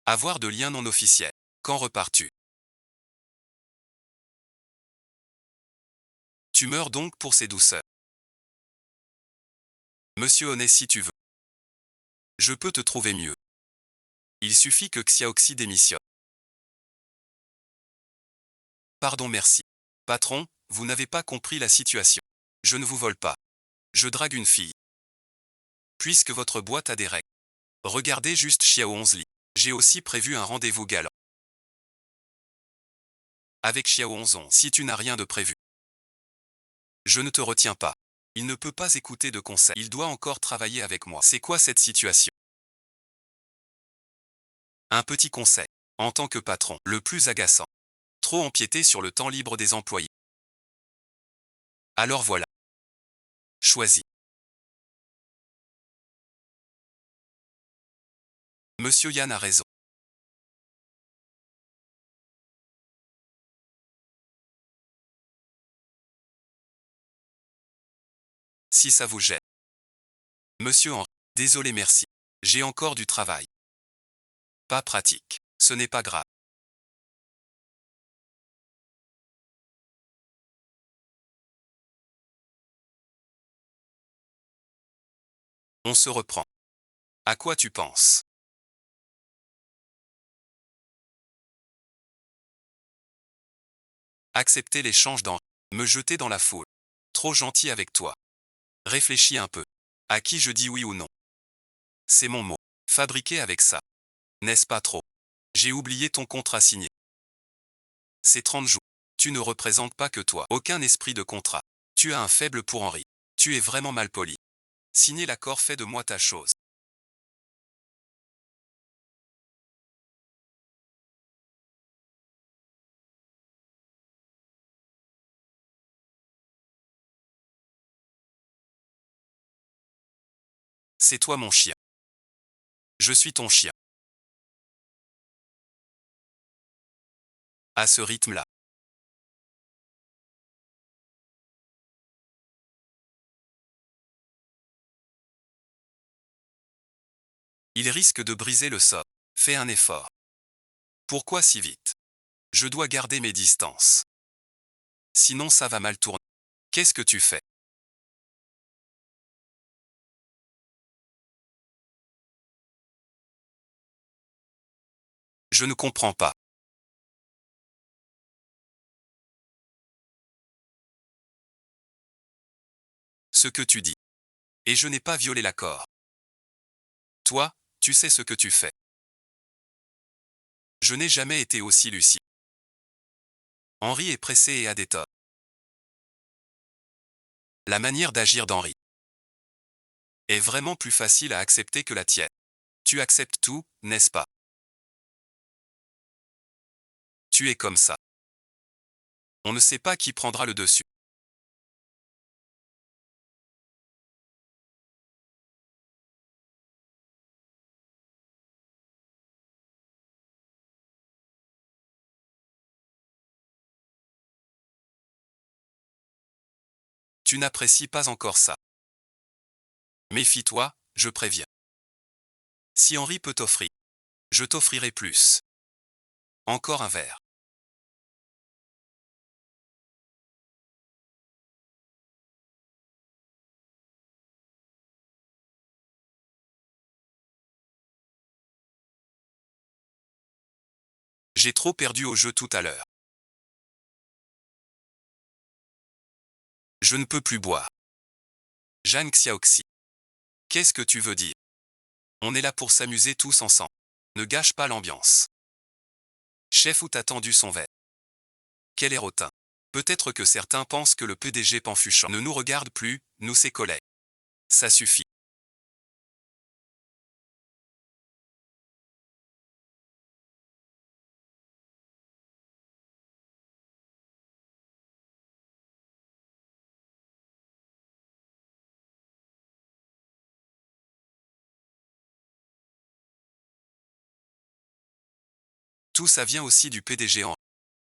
avoir de lien non officiel. Quand repars-tu? Tu meurs donc pour ces douceurs. Monsieur Honnet si tu veux. Je peux te trouver mieux. Il suffit que Xiaoxi démissionne. Pardon merci. Patron, vous n'avez pas compris la situation. Je ne vous vole pas. Je drague une fille. Puisque votre boîte a des règles. Regardez juste Xiao 11 Li. J'ai aussi prévu un rendez-vous galant. Avec Xiao 11 si tu n'as rien de prévu. Je ne te retiens pas. Il ne peut pas écouter de conseils. Il doit encore travailler avec moi. C'est quoi cette situation? Un petit conseil. En tant que patron, le plus agaçant. Trop empiéter sur le temps libre des employés. Alors voilà. Choisis. Monsieur Yann a raison. si ça vous gêne. Monsieur Henri, désolé merci. J'ai encore du travail. Pas pratique. Ce n'est pas grave. On se reprend. À quoi tu penses? Accepter l'échange d'Henri. Me jeter dans la foule. Trop gentil avec toi. Réfléchis un peu. À qui je dis oui ou non? C'est mon mot. Fabriqué avec ça. N'est-ce pas trop? J'ai oublié ton contrat signé. C'est 30 jours. Tu ne représentes pas que toi. Aucun esprit de contrat. Tu as un faible pour Henri. Tu es vraiment mal poli. Signer l'accord fait de moi ta chose. C'est toi mon chien. Je suis ton chien. À ce rythme-là. Il risque de briser le sol. Fais un effort. Pourquoi si vite? Je dois garder mes distances. Sinon ça va mal tourner. Qu'est-ce que tu fais? Je ne comprends pas. Ce que tu dis. Et je n'ai pas violé l'accord. Toi, tu sais ce que tu fais. Je n'ai jamais été aussi lucide. Henri est pressé et a des torts. La manière d'agir d'Henri est vraiment plus facile à accepter que la tienne. Tu acceptes tout, n'est-ce pas? Tu es comme ça. On ne sait pas qui prendra le dessus. Tu n'apprécies pas encore ça. Méfie-toi, je préviens. Si Henri peut t'offrir, je t'offrirai plus. Encore un verre. J'ai trop perdu au jeu tout à l'heure. Je ne peux plus boire. Jeanne Xiaoxi. Qu'est-ce que tu veux dire? On est là pour s'amuser tous ensemble. Ne gâche pas l'ambiance. Chef où t'as tendu son verre? Quel air hautain. Peut-être que certains pensent que le PDG Panfuchon ne nous regarde plus, nous ses collègues. Ça suffit. Tout ça vient aussi du PDG Henri.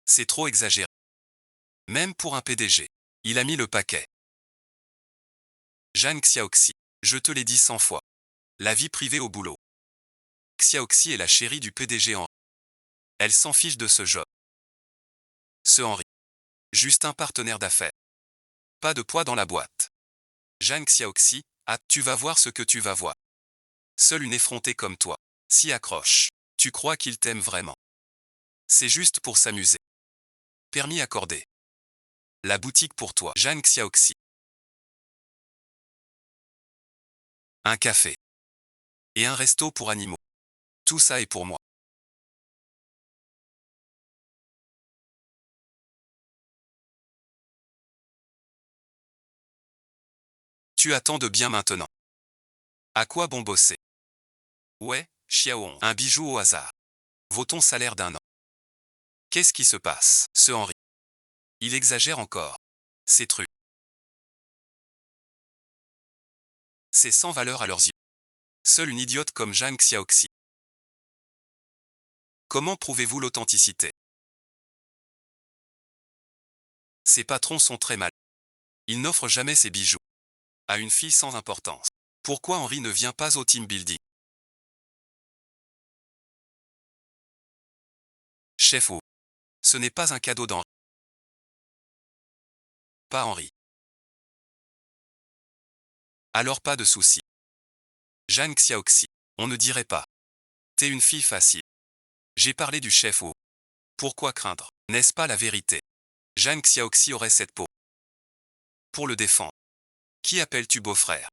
C'est trop exagéré. Même pour un PDG. Il a mis le paquet. Jeanne Xiaoxi. Je te l'ai dit 100 fois. La vie privée au boulot. Xiaoxi est la chérie du PDG Henri. Elle s'en fiche de ce job. Ce Henri. Juste un partenaire d'affaires. Pas de poids dans la boîte. Jeanne Xiaoxi, ah, tu vas voir ce que tu vas voir. Seule une effrontée comme toi s'y accroche. Tu crois qu'il t'aime vraiment? C'est juste pour s'amuser. Permis accordé. La boutique pour toi. Jeanne Xiaoxi. Un café. Et un resto pour animaux. Tout ça est pour moi. Tu attends de bien maintenant. À quoi bon bosser? Ouais, Xiaohong. Un bijou au hasard. Vaut ton salaire d'un an. Qu'est-ce qui se passe? Ce Henri. Il exagère encore. C'est truc. C'est sans valeur à leurs yeux. Seule une idiote comme Jeanne Xiaoxi. Comment prouvez-vous l'authenticité? Ses patrons sont très mal. Ils n'offrent jamais ses bijoux. à une fille sans importance. Pourquoi Henri ne vient pas au team building? Chef O. Ce n'est pas un cadeau d'Henri. Pas Henri. Alors pas de souci. Jeanne Xiaoxi. On ne dirait pas. T'es une fille facile. J'ai parlé du chef O. Pourquoi craindre? N'est-ce pas la vérité? Jeanne Xiaoxi aurait cette peau. Pour le défendre. Qui appelles-tu beau-frère?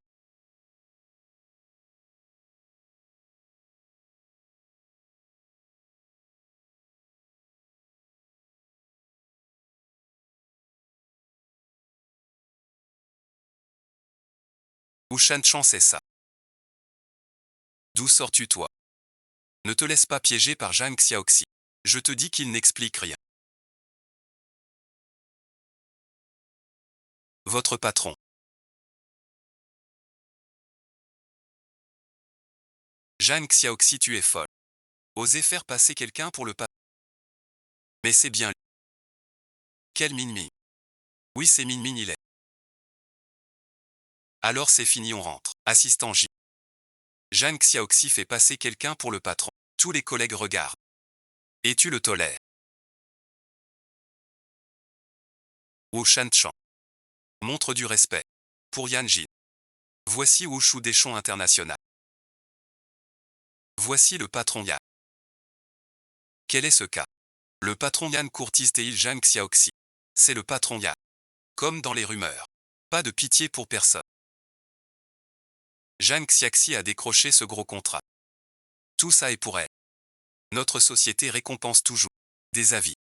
Ou Shan Chan c'est ça? D'où sors-tu toi? Ne te laisse pas piéger par Jeanne Xiaoxi. Je te dis qu'il n'explique rien. Votre patron. Jeanne Xiaoxi tu es folle. Oser faire passer quelqu'un pour le patron. Mais c'est bien lui. Quel Min. Oui c'est Min il est. Alors c'est fini on rentre. Assistant J. Jeanne Xiaoxi fait passer quelqu'un pour le patron. Tous les collègues regardent. Et tu le tolères. Wu Shan-chan. Montre du respect. Pour Yan Jin. Voici Wushu Deschon International. Voici le patron Yan. Quel est ce cas? Le patron Yan courtise Teil Jeanne Xiaoxi. C'est le patron Yan. Comme dans les rumeurs. Pas de pitié pour personne. Jeanne Xiaoxi a décroché ce gros contrat. Tout ça est pour elle. Notre société récompense toujours des avis.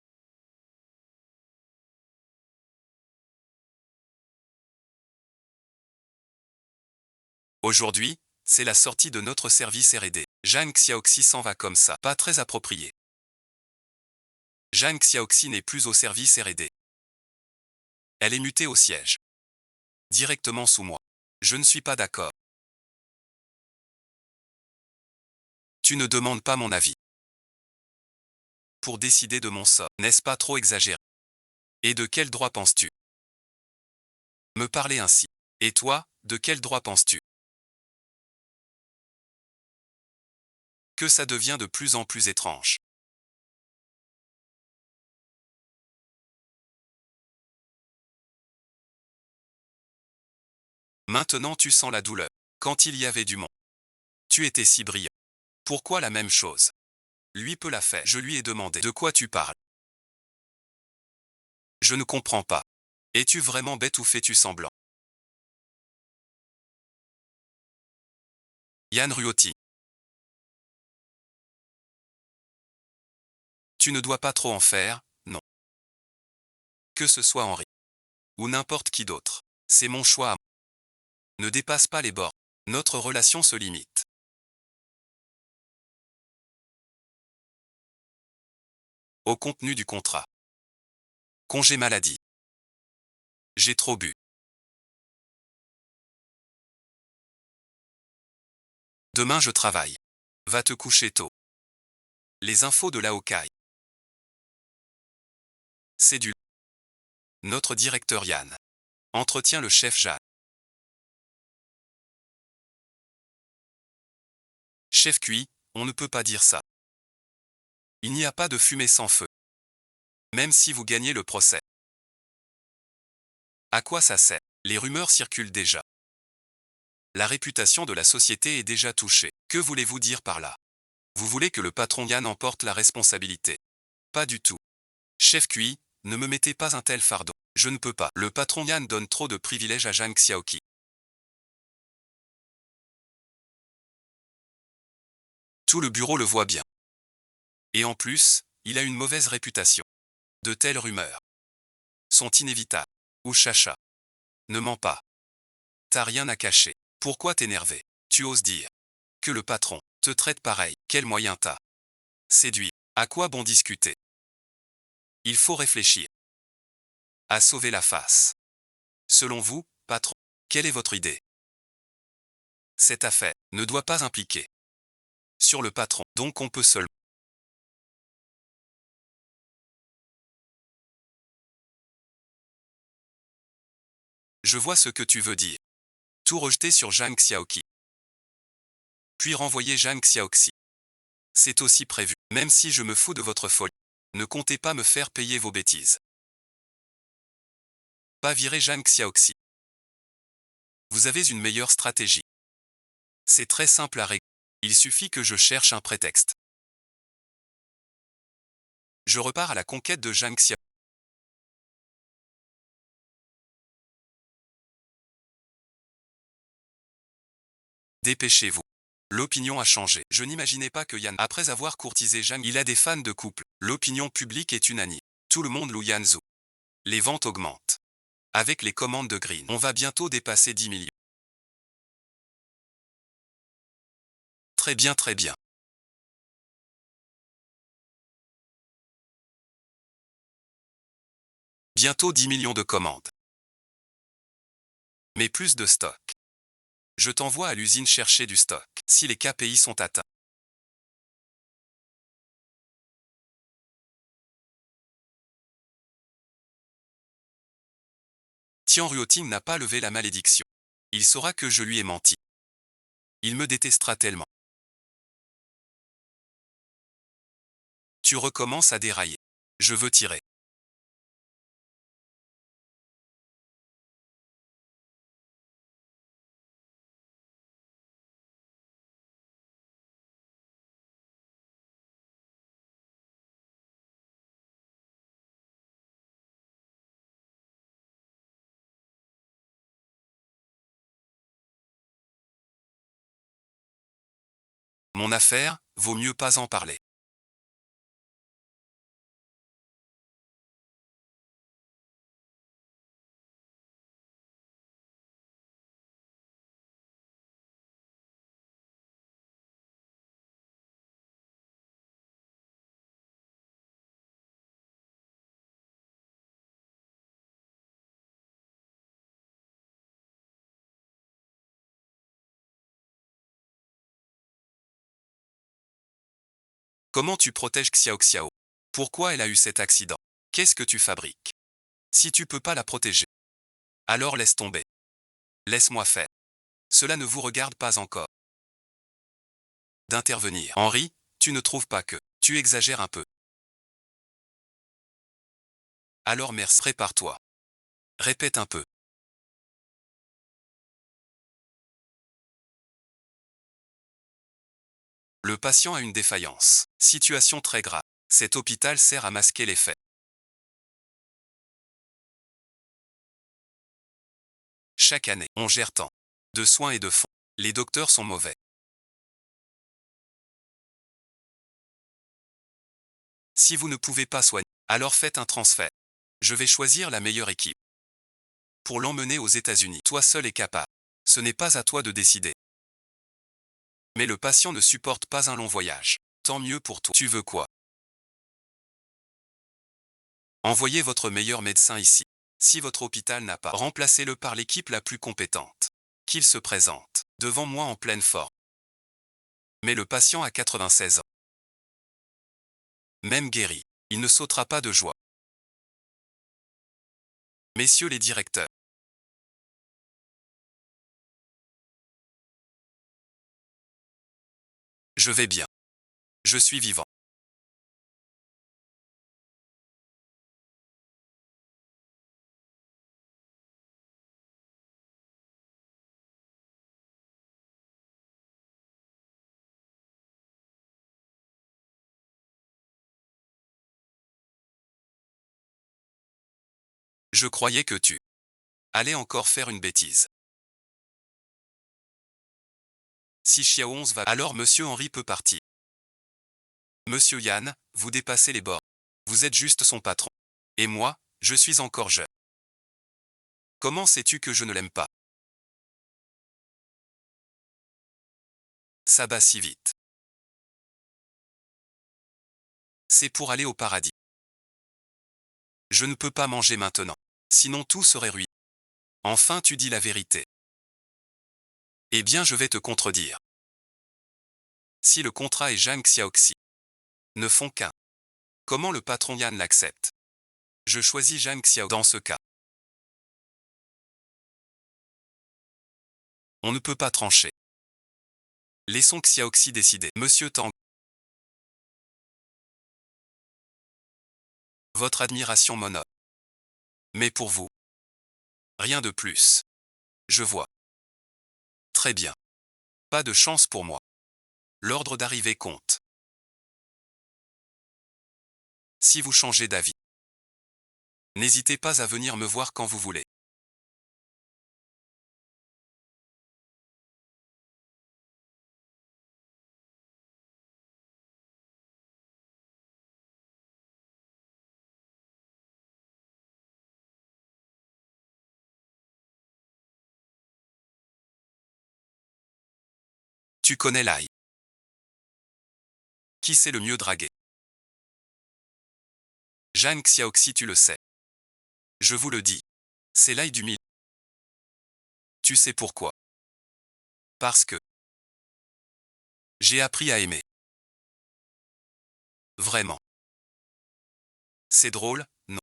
Aujourd'hui, c'est la sortie de notre service R&D. Jeanne Xiaoxi s'en va comme ça. Pas très approprié. Jeanne Xiaoxi n'est plus au service R&D. Elle est mutée au siège. Directement sous moi. Je ne suis pas d'accord. Tu ne demandes pas mon avis. Pour décider de mon sort, n'est-ce pas trop exagéré? Et de quel droit penses-tu me parler ainsi? Et toi, de quel droit penses-tu que ça devient de plus en plus étrange? Maintenant tu sens la douleur. Quand il y avait du monde. Tu étais si brillant. Pourquoi la même chose? Lui peut la faire. Je lui ai demandé. De quoi tu parles? Je ne comprends pas. Es-tu vraiment bête ou fais-tu semblant? Yann Ruoti. Tu ne dois pas trop en faire, non. Que ce soit Henri. Ou n'importe qui d'autre. C'est mon choix. Ne dépasse pas les bords. Notre relation se limite. Au contenu du contrat. Congé maladie. J'ai trop bu. Demain je travaille. Va te coucher tôt. Les infos de la Hawkeye. C'est du. Notre directeur Yann. Entretient le chef Jeanne. Chef Cui, on ne peut pas dire ça. Il n'y a pas de fumée sans feu. Même si vous gagnez le procès. À quoi ça sert? Les rumeurs circulent déjà. La réputation de la société est déjà touchée. Que voulez-vous dire par là? Vous voulez que le patron Yann emporte la responsabilité? Pas du tout. Chef Cui, ne me mettez pas un tel fardeau. Je ne peux pas. Le patron Yann donne trop de privilèges à Jeanne Xiaoqi. Tout le bureau le voit bien. Et en plus, il a une mauvaise réputation. De telles rumeurs sont inévitables. Ou Chacha. Ne mens pas. T'as rien à cacher. Pourquoi t'énerver? Tu oses dire que le patron te traite pareil. Quel moyen t'as séduit? À quoi bon discuter? Il faut réfléchir à sauver la face. Selon vous, patron, quelle est votre idée? Cette affaire ne doit pas impliquer sur le patron, donc on peut seulement. Je vois ce que tu veux dire. Tout rejeter sur Zhang Xiaoqi. Puis renvoyer Zhang Xiaoxi. C'est aussi prévu. Même si je me fous de votre folie. Ne comptez pas me faire payer vos bêtises. Pas virer Zhang Xiaoxi. Vous avez une meilleure stratégie. C'est très simple à régler. Il suffit que je cherche un prétexte. Je repars à la conquête de Zhang Xiaoxi. Dépêchez-vous. L'opinion a changé. Je n'imaginais pas que Yan, après avoir courtisé Zhang, il a des fans de couple. L'opinion publique est unanime. Tout le monde loue Yan Zhu. Les ventes augmentent. Avec les commandes de Green, on va bientôt dépasser 10 millions. Très bien, très bien. Bientôt 10 millions de commandes. Mais plus de stock. Je t'envoie à l'usine chercher du stock, si les KPI sont atteints. Tian Ruoting n'a pas levé la malédiction. Il saura que je lui ai menti. Il me détestera tellement. Tu recommences à dérailler. Je veux tirer. Mon affaire, vaut mieux pas en parler. Comment tu protèges Xiao Xiao? Pourquoi elle a eu cet accident? Qu'est-ce que tu fabriques? Si tu peux pas la protéger, alors laisse tomber. Laisse-moi faire. Cela ne vous regarde pas encore. D'intervenir. Henri, tu ne trouves pas que tu exagères un peu? Alors merci. Prépare-toi. Répète un peu. Le patient a une défaillance. Situation très grave. Cet hôpital sert à masquer les faits. Chaque année, on gère tant de soins et de fonds. Les docteurs sont mauvais. Si vous ne pouvez pas soigner, alors faites un transfert. Je vais choisir la meilleure équipe. Pour l'emmener aux États-Unis, toi seul es capable. Ce n'est pas à toi de décider. Mais le patient ne supporte pas un long voyage. Tant mieux pour toi. Tu veux quoi? Envoyez votre meilleur médecin ici. Si votre hôpital n'a pas, remplacez-le par l'équipe la plus compétente. Qu'il se présente devant moi en pleine forme. Mais le patient a 96 ans. Même guéri, il ne sautera pas de joie. Messieurs les directeurs, je vais bien. Je suis vivant. Je croyais que tu allais encore faire une bêtise. Si Xiao 11 va, alors Monsieur Henri peut partir. Monsieur Yann, vous dépassez les bords. Vous êtes juste son patron. Et moi, je suis encore jeune. Comment sais-tu que je ne l'aime pas? Ça bat si vite. C'est pour aller au paradis. Je ne peux pas manger maintenant. Sinon tout serait ruiné. Enfin tu dis la vérité. Eh bien je vais te contredire. Si le contrat et Zhang Xiaoxi ne font qu'un, comment le patron Yan l'accepte? Je choisis Zhang Xiao dans ce cas. On ne peut pas trancher. Laissons Xiaoxi décider. Monsieur Tang. Votre admiration m'honore. Mais pour vous, rien de plus. Je vois. Très bien. Pas de chance pour moi. L'ordre d'arrivée compte. Si vous changez d'avis, n'hésitez pas à venir me voir quand vous voulez. Tu connais l'ail. Qui sait le mieux draguer? Jeanne Xiaoxi, tu le sais. Je vous le dis. C'est l'ail du milieu. Tu sais pourquoi? Parce que j'ai appris à aimer. Vraiment. C'est drôle, non?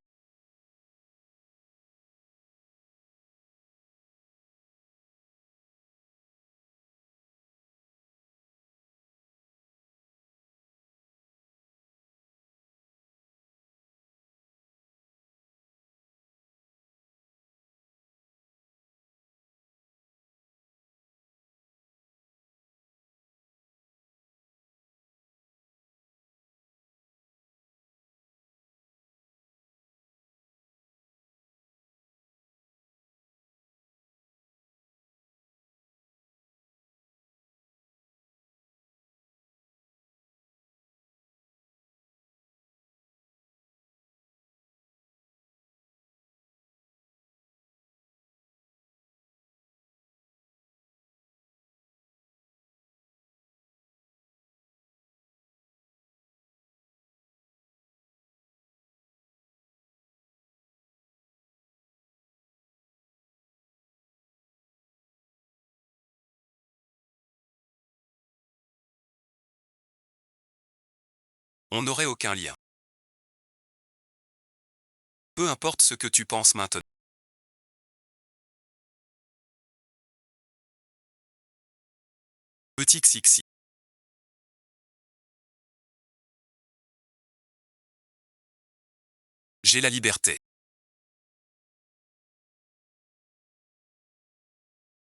On n'aurait aucun lien. Peu importe ce que tu penses maintenant. Petit Xixi. J'ai la liberté.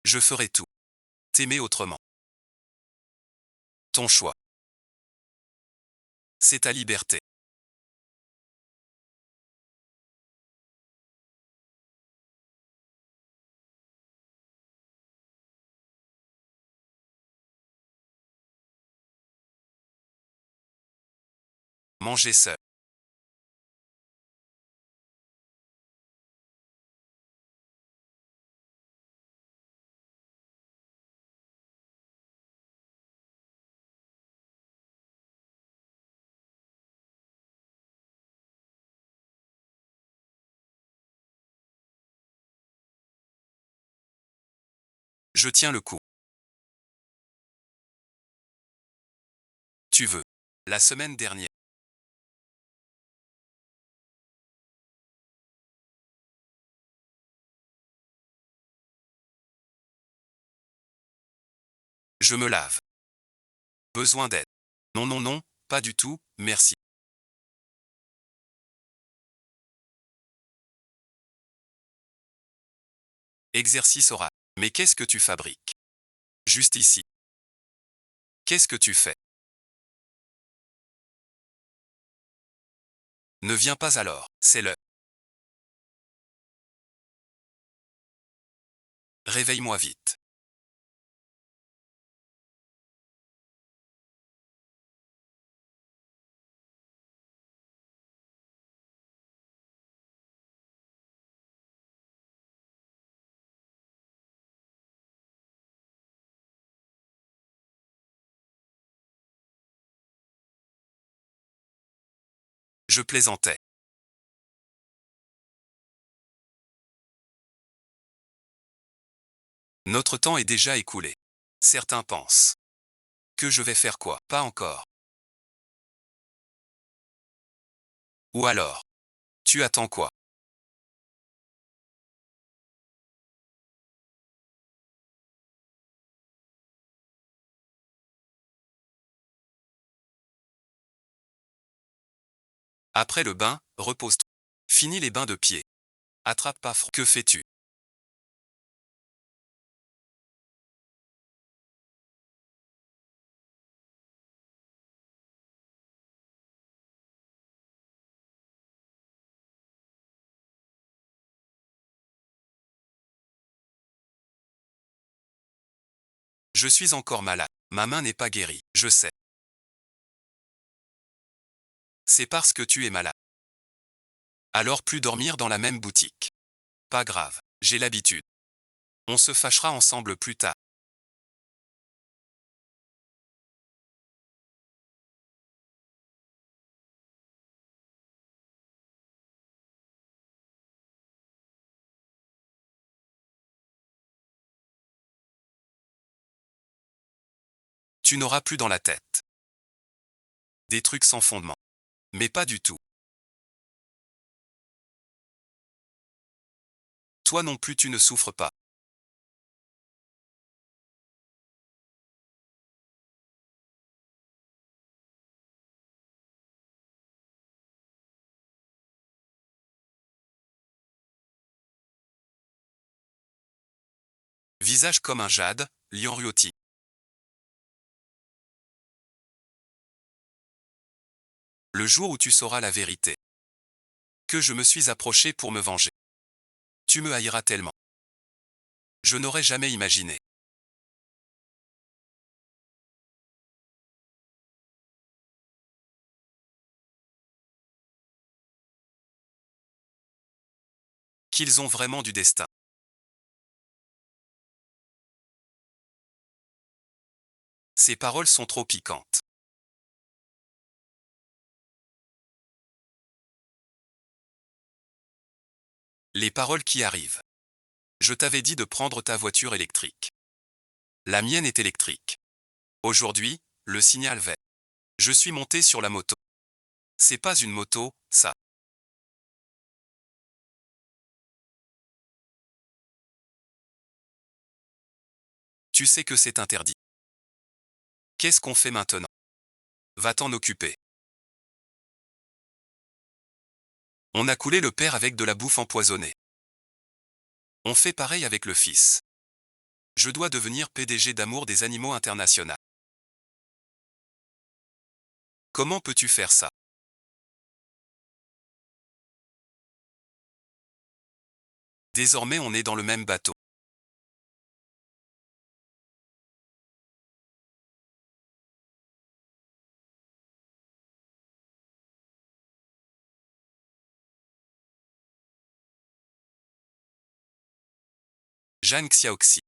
Je ferai tout. T'aimer autrement. Ton choix. C'est ta liberté. Manger seul. Je tiens le coup. Tu veux. La semaine dernière. Je me lave. Besoin d'aide. Non, non, non, pas du tout, merci. Exercice oral. Mais qu'est-ce que tu fabriques? Juste ici. Qu'est-ce que tu fais? Ne viens pas alors, c'est l'heure. Réveille-moi vite. Je plaisantais. Notre temps est déjà écoulé. Certains pensent. Que je vais faire quoi? Pas encore. Ou alors. Tu attends quoi? Après le bain, repose-toi. Fini les bains de pied. Attrape pas froid. Que fais-tu? Je suis encore malade. Ma main n'est pas guérie. Je sais. C'est parce que tu es malade. Alors plus dormir dans la même boutique. Pas grave. J'ai l'habitude. On se fâchera ensemble plus tard. Tu n'auras plus dans la tête. Des trucs sans fondement. Mais pas du tout. Toi non plus tu ne souffres pas. Visage comme un jade, Lian Ruoti. Le jour où tu sauras la vérité. Que je me suis approché pour me venger. Tu me haïras tellement. Je n'aurais jamais imaginé. Qu'ils ont vraiment du destin. Ces paroles sont trop piquantes. Les paroles qui arrivent. Je t'avais dit de prendre ta voiture électrique. La mienne est électrique. Aujourd'hui, le signal vert. Je suis monté sur la moto. C'est pas une moto, ça. Tu sais que c'est interdit. Qu'est-ce qu'on fait maintenant? Va t'en occuper. On a coulé le père avec de la bouffe empoisonnée. On fait pareil avec le fils. Je dois devenir PDG d'Amour des Animaux International. Comment peux-tu faire ça? Désormais on est dans le même bateau. Jeanne Xiaoxi.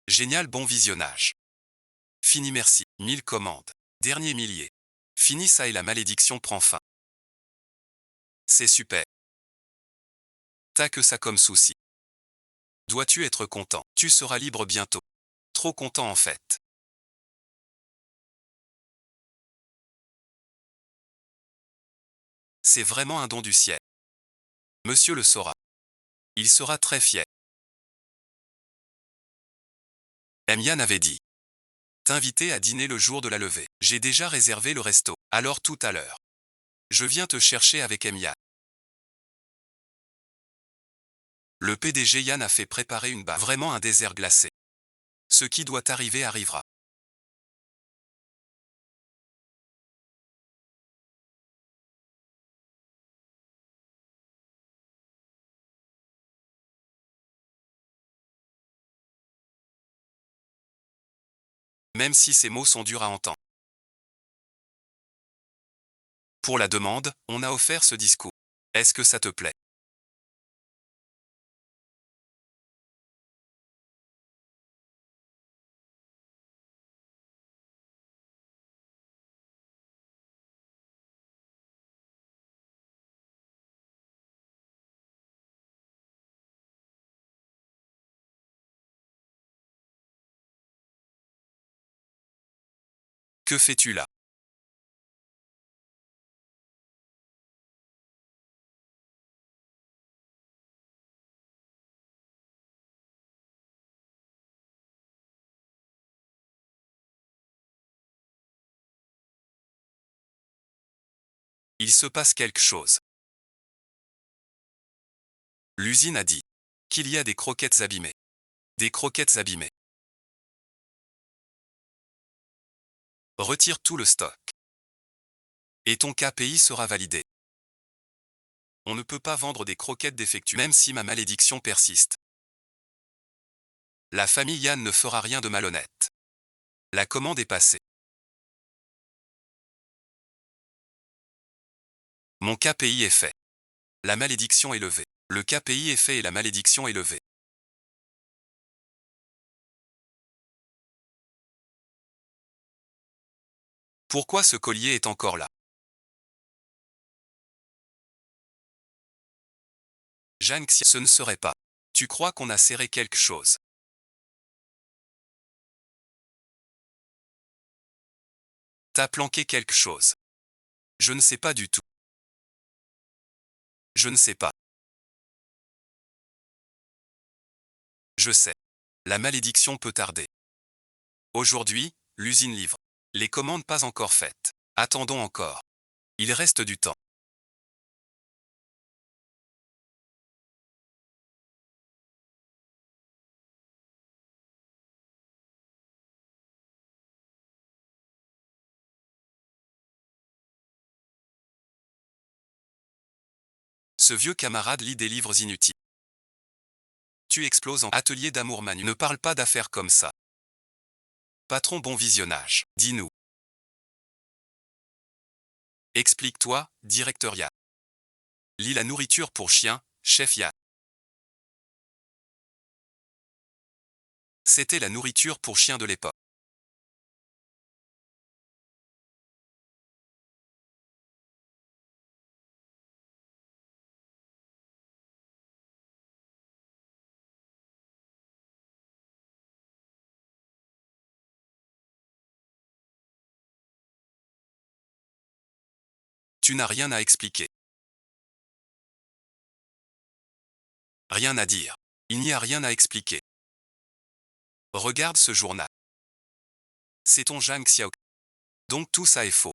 Génial, bon visionnage. Fini, merci. 1000 commandes. Dernier millier. Fini ça et la malédiction prend fin. C'est super. T'as que ça comme souci. Dois-tu être content? Tu seras libre bientôt. Trop content en fait. C'est vraiment un don du ciel. Monsieur le saura. Il sera très fier. Emian avait dit. T'inviter à dîner le jour de la levée. J'ai déjà réservé le resto. Alors tout à l'heure. Je viens te chercher avec Emian. Le PDG Yann a fait préparer une barre. Vraiment un désert glacé. Ce qui doit arriver arrivera. Même si ces mots sont durs à entendre. Pour la demande, on a offert ce discours. Est-ce que ça te plaît? Que fais-tu là? Il se passe quelque chose. L'usine a dit qu'il y a des croquettes abîmées. Des croquettes abîmées. Retire tout le stock. Et ton KPI sera validé. On ne peut pas vendre des croquettes défectueuses, même si ma malédiction persiste. La famille Yann ne fera rien de malhonnête. La commande est passée. Mon KPI est fait. La malédiction est levée. Le KPI est fait et la malédiction est levée. Pourquoi ce collier est encore là? Jeanne Xia, ce ne serait pas. Tu crois qu'on a serré quelque chose? T'as planqué quelque chose. Je ne sais pas du tout. Je ne sais pas. Je sais. La malédiction peut tarder. Aujourd'hui, l'usine livre. Les commandes pas encore faites. Attendons encore. Il reste du temps. Ce vieux camarade lit des livres inutiles. Tu exploses en atelier d'amour Manu. Ne parle pas d'affaires comme ça. Patron, bon visionnage. Dis-nous. Explique-toi, directeur Yann. Lis la nourriture pour chien, chef Yann. C'était la nourriture pour chien de l'époque. Tu n'as rien à expliquer. Rien à dire. Il n'y a rien à expliquer. Regarde ce journal. C'est ton Zhang Xiao. Donc tout ça est faux.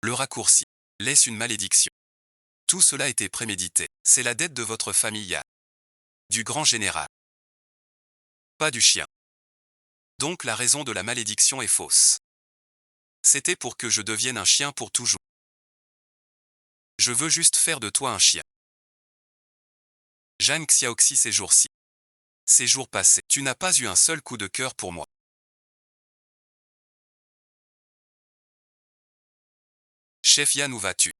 Le raccourci laisse une malédiction. Tout cela était prémédité. C'est la dette de votre famille Yann. Du grand général. Pas du chien. Donc la raison de la malédiction est fausse. C'était pour que je devienne un chien pour toujours. Je veux juste faire de toi un chien. Zhang Xiaoxi ces jours-ci. Ces jours passés, tu n'as pas eu un seul coup de cœur pour moi. Chef Yann, où vas-tu?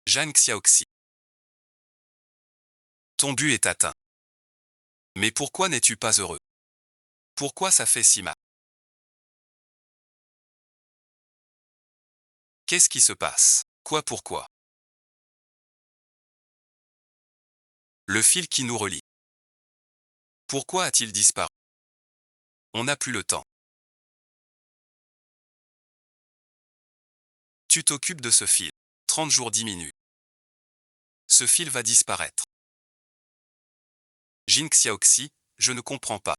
Zhang Xiaoxi. Ton but est atteint. Mais pourquoi n'es-tu pas heureux? Pourquoi ça fait si mal? Qu'est-ce qui se passe? Pourquoi? Le fil qui nous relie. Pourquoi a-t-il disparu? On n'a plus le temps. Tu t'occupes de ce fil. 30 jours diminuent. Ce fil va disparaître. Jin Xiaoxi, je ne comprends pas.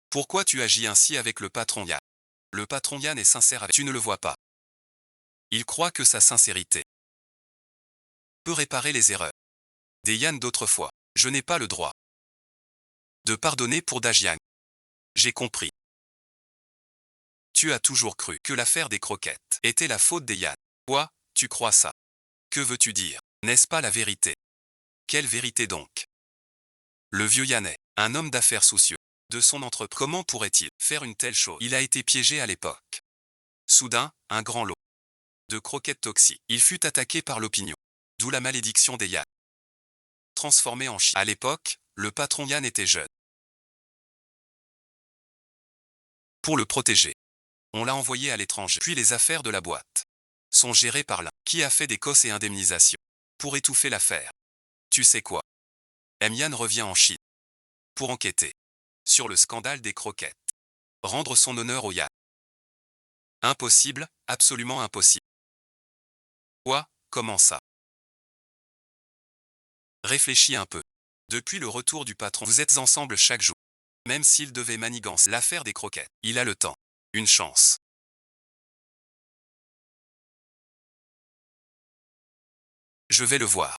Pourquoi tu agis ainsi avec le patron Yann? Le patron Yann est sincère avec... Tu ne le vois pas. Il croit que sa sincérité peut réparer les erreurs des Yann d'autrefois. Je n'ai pas le droit de pardonner pour Dajiang. J'ai compris. Tu as toujours cru que l'affaire des croquettes était la faute des Yann. Quoi, tu crois ça? Que veux-tu dire? N'est-ce pas la vérité? Quelle vérité donc? Le vieux Yann est un homme d'affaires soucieux de son entreprise. Comment pourrait-il faire une telle chose? Il a été piégé à l'époque. Soudain, un grand lot de croquettes toxiques. Il fut attaqué par l'opinion. D'où la malédiction des Yann. Transformé en chien. À l'époque, le patron Yann était jeune. Pour le protéger, on l'a envoyé à l'étranger. Puis les affaires de la boîte sont gérées par l'un qui a fait des cosses et indemnisations pour étouffer l'affaire. Tu sais quoi? Yann revient en Chine pour enquêter sur le scandale des croquettes. Rendre son honneur au Yann. Impossible, absolument impossible. Quoi, comment ça? Réfléchis un peu. Depuis le retour du patron, vous êtes ensemble chaque jour. Même s'il devait manigancer l'affaire des croquettes, il a le temps. Une chance. Je vais le voir.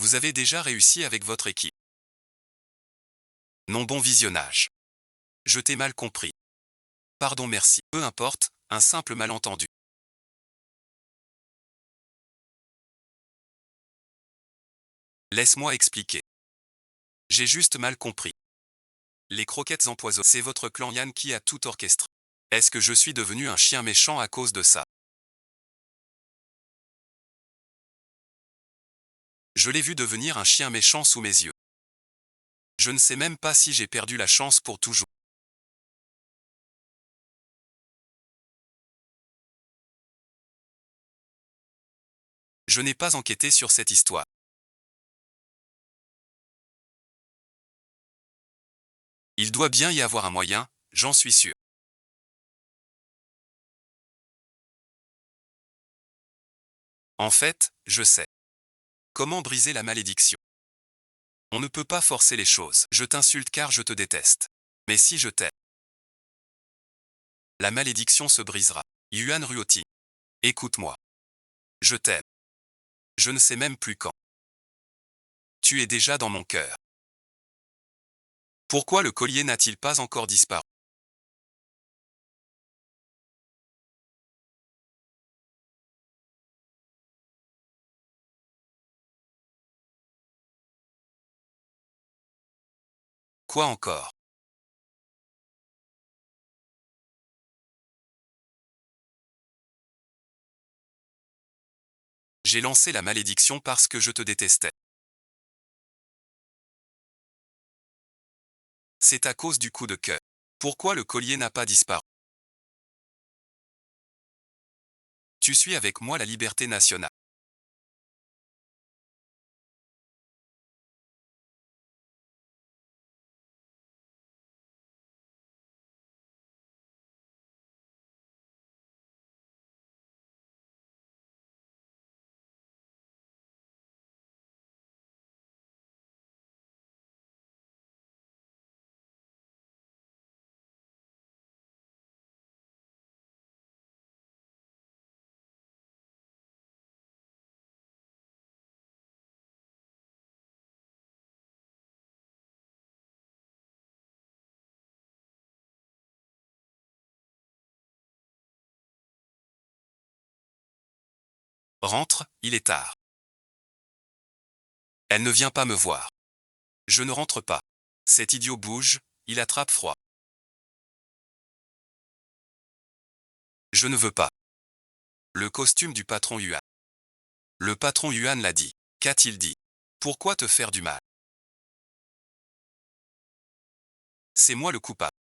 Vous avez déjà réussi avec votre équipe. Non, bon visionnage. Je t'ai mal compris. Pardon, merci. Peu importe, un simple malentendu. Laisse-moi expliquer. J'ai juste mal compris. Les croquettes empoisonnées, c'est votre clan Yann qui a tout orchestré. Est-ce que je suis devenu un chien méchant à cause de ça? Je l'ai vu devenir un chien méchant sous mes yeux. Je ne sais même pas si j'ai perdu la chance pour toujours. Je n'ai pas enquêté sur cette histoire. Il doit bien y avoir un moyen, j'en suis sûr. En fait, je sais. Comment briser la malédiction? On ne peut pas forcer les choses. Je t'insulte car je te déteste. Mais si je t'aime, la malédiction se brisera. Yuan Ruoti. Écoute-moi. Je t'aime. Je ne sais même plus quand. Tu es déjà dans mon cœur. Pourquoi le collier n'a-t-il pas encore disparu? Quoi encore? J'ai lancé la malédiction parce que je te détestais. C'est à cause du coup de cœur. Pourquoi le collier n'a pas disparu? Tu suis avec moi la liberté nationale. Rentre, il est tard. Elle ne vient pas me voir. Je ne rentre pas. Cet idiot bouge, il attrape froid. Je ne veux pas. Le costume du patron Yuan. Le patron Yuan l'a dit. Qu'a-t-il dit? Pourquoi te faire du mal? C'est moi le coupable.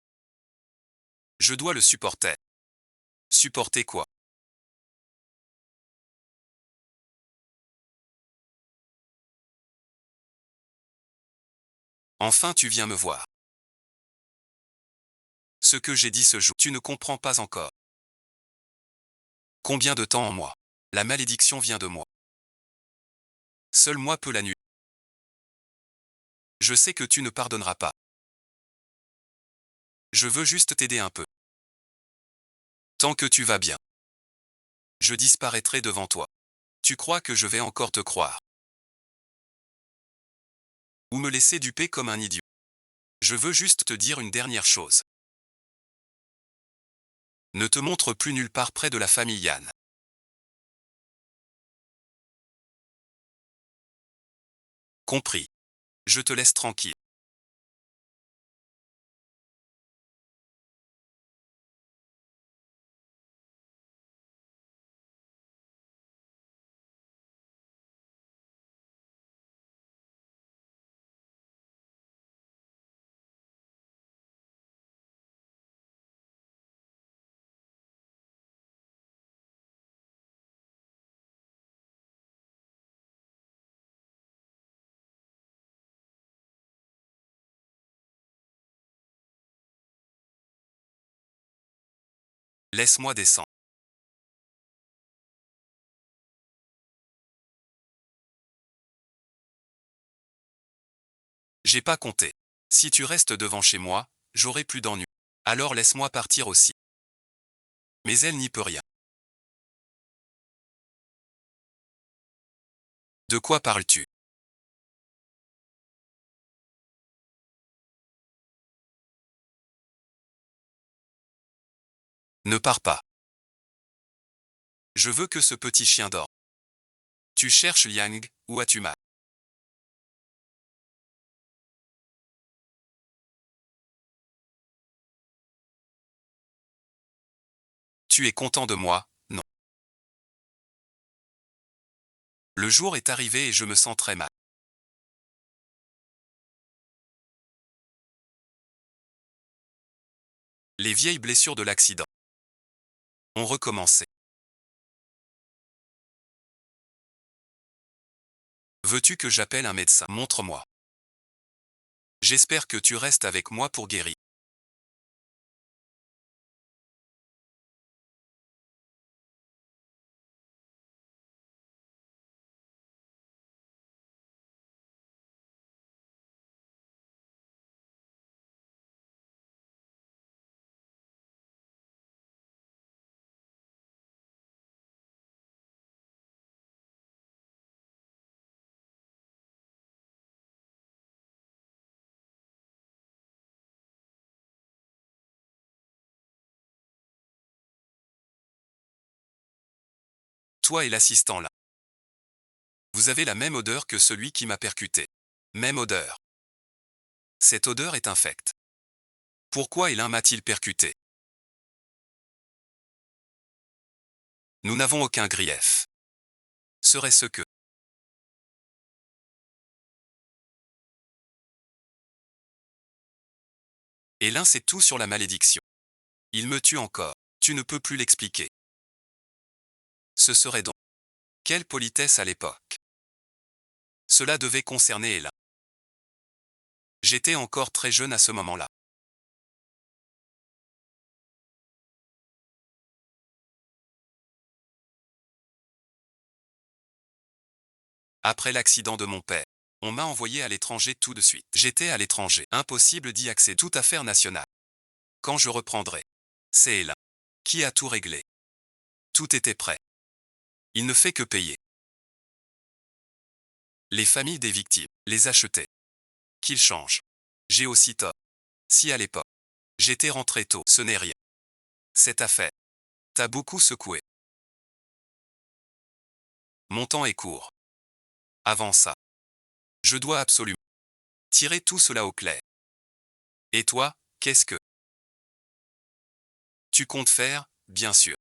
Je dois le supporter. Supporter quoi? Enfin tu viens me voir. Ce que j'ai dit ce jour, tu ne comprends pas encore. Combien de temps en moi? La malédiction vient de moi. Seul moi peux l'annuler. Je sais que tu ne pardonneras pas. Je veux juste t'aider un peu. Tant que tu vas bien. Je disparaîtrai devant toi. Tu crois que je vais encore te croire? Ou me laisser duper comme un idiot? Je veux juste te dire une dernière chose. Ne te montre plus nulle part près de la famille Yann. Compris. Je te laisse tranquille. Laisse-moi descendre. J'ai pas compté. Si tu restes devant chez moi, j'aurai plus d'ennuis. Alors laisse-moi partir aussi. Mais elle n'y peut rien. De quoi parles-tu? Ne pars pas. Je veux que ce petit chien dorme. Tu cherches Liang, ou as-tu mal? Tu es content de moi? Non. Le jour est arrivé et je me sens très mal. Les vieilles blessures de l'accident ont recommencé. Veux-tu que j'appelle un médecin? Montre-moi. J'espère que tu restes avec moi pour guérir. Toi et l'assistant là. Vous avez la même odeur que celui qui m'a percuté. Même odeur. Cette odeur est infecte. Pourquoi l'un m'a-t-il percuté? Nous n'avons aucun grief. Serait-ce que... Et l'un sait tout sur la malédiction. Il me tue encore. Tu ne peux plus l'expliquer. Ce serait donc... Quelle politesse à l'époque. Cela devait concerner Ella. J'étais encore très jeune à ce moment-là. Après l'accident de mon père, on m'a envoyé à l'étranger tout de suite. J'étais à l'étranger. Impossible d'y accéder. Toute affaire nationale. Quand je reprendrai. C'est Ella. Qui a tout réglé. Tout était prêt. Il ne fait que payer. Les familles des victimes les achetaient. Qu'ils changent. J'ai aussi tort. Si à l'époque, j'étais rentré tôt, ce n'est rien. Cette affaire t'a beaucoup secoué. Mon temps est court. Avant ça, je dois absolument tirer tout cela au clair. Et toi, qu'est-ce que tu comptes faire? Bien sûr.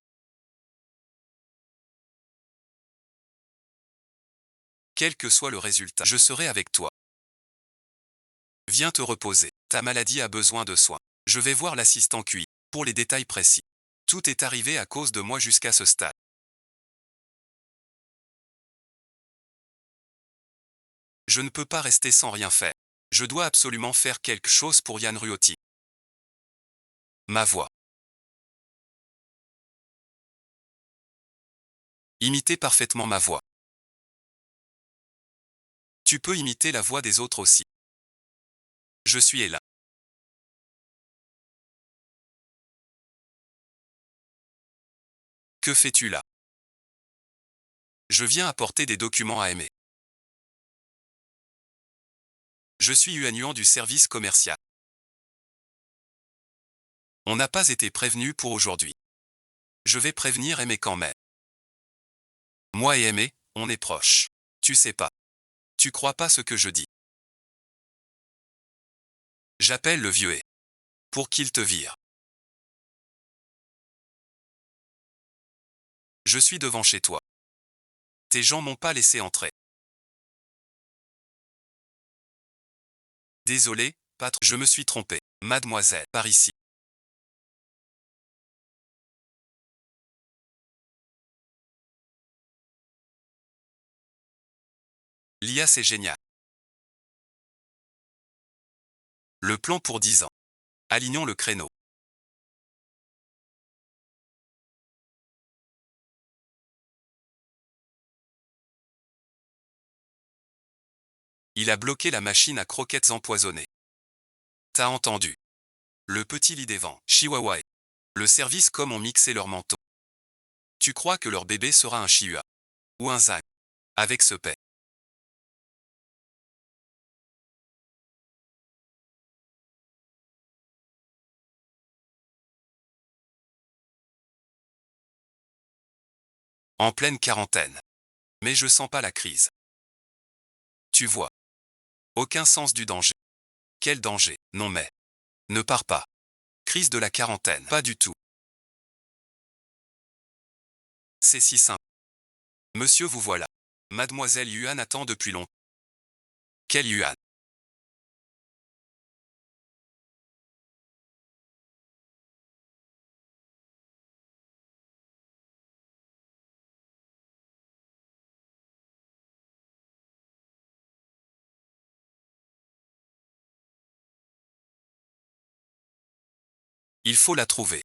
Quel que soit le résultat, je serai avec toi. Viens te reposer. Ta maladie a besoin de soins. Je vais voir l'assistant QI pour les détails précis. Tout est arrivé à cause de moi jusqu'à ce stade. Je ne peux pas rester sans rien faire. Je dois absolument faire quelque chose pour Yann Ruoti. Ma voix. Imitez parfaitement ma voix. Tu peux imiter la voix des autres aussi. Je suis là. Que fais-tu là? Je viens apporter des documents à aimer. Je suis Yuan du service commercial. On n'a pas été prévenu pour aujourd'hui. Je vais prévenir Aimé quand même. Moi et Aimé, on est proches. Tu sais pas. Tu crois pas ce que je dis. J'appelle le vieux et pour qu'il te vire. Je suis devant chez toi. Tes gens m'ont pas laissé entrer. Désolé, patron, je me suis trompé. Mademoiselle, par ici. L'IA c'est génial. Le plan pour 10 ans. Alignons le créneau. Il a bloqué la machine à croquettes empoisonnées. T'as entendu? Le petit lit des vents, Chihuahua. Le service com ont mixé leur manteau. Tu crois que leur bébé sera un Chihuahua? Ou un Zag? Avec ce paix. En pleine quarantaine. Mais je sens pas la crise. Tu vois. Aucun sens du danger. Quel danger? Non mais. Ne pars pas. Crise de la quarantaine. Pas du tout. C'est si simple. Monsieur, vous voilà. Mademoiselle Yuan attend depuis longtemps. Quelle Yuan? Il faut la trouver.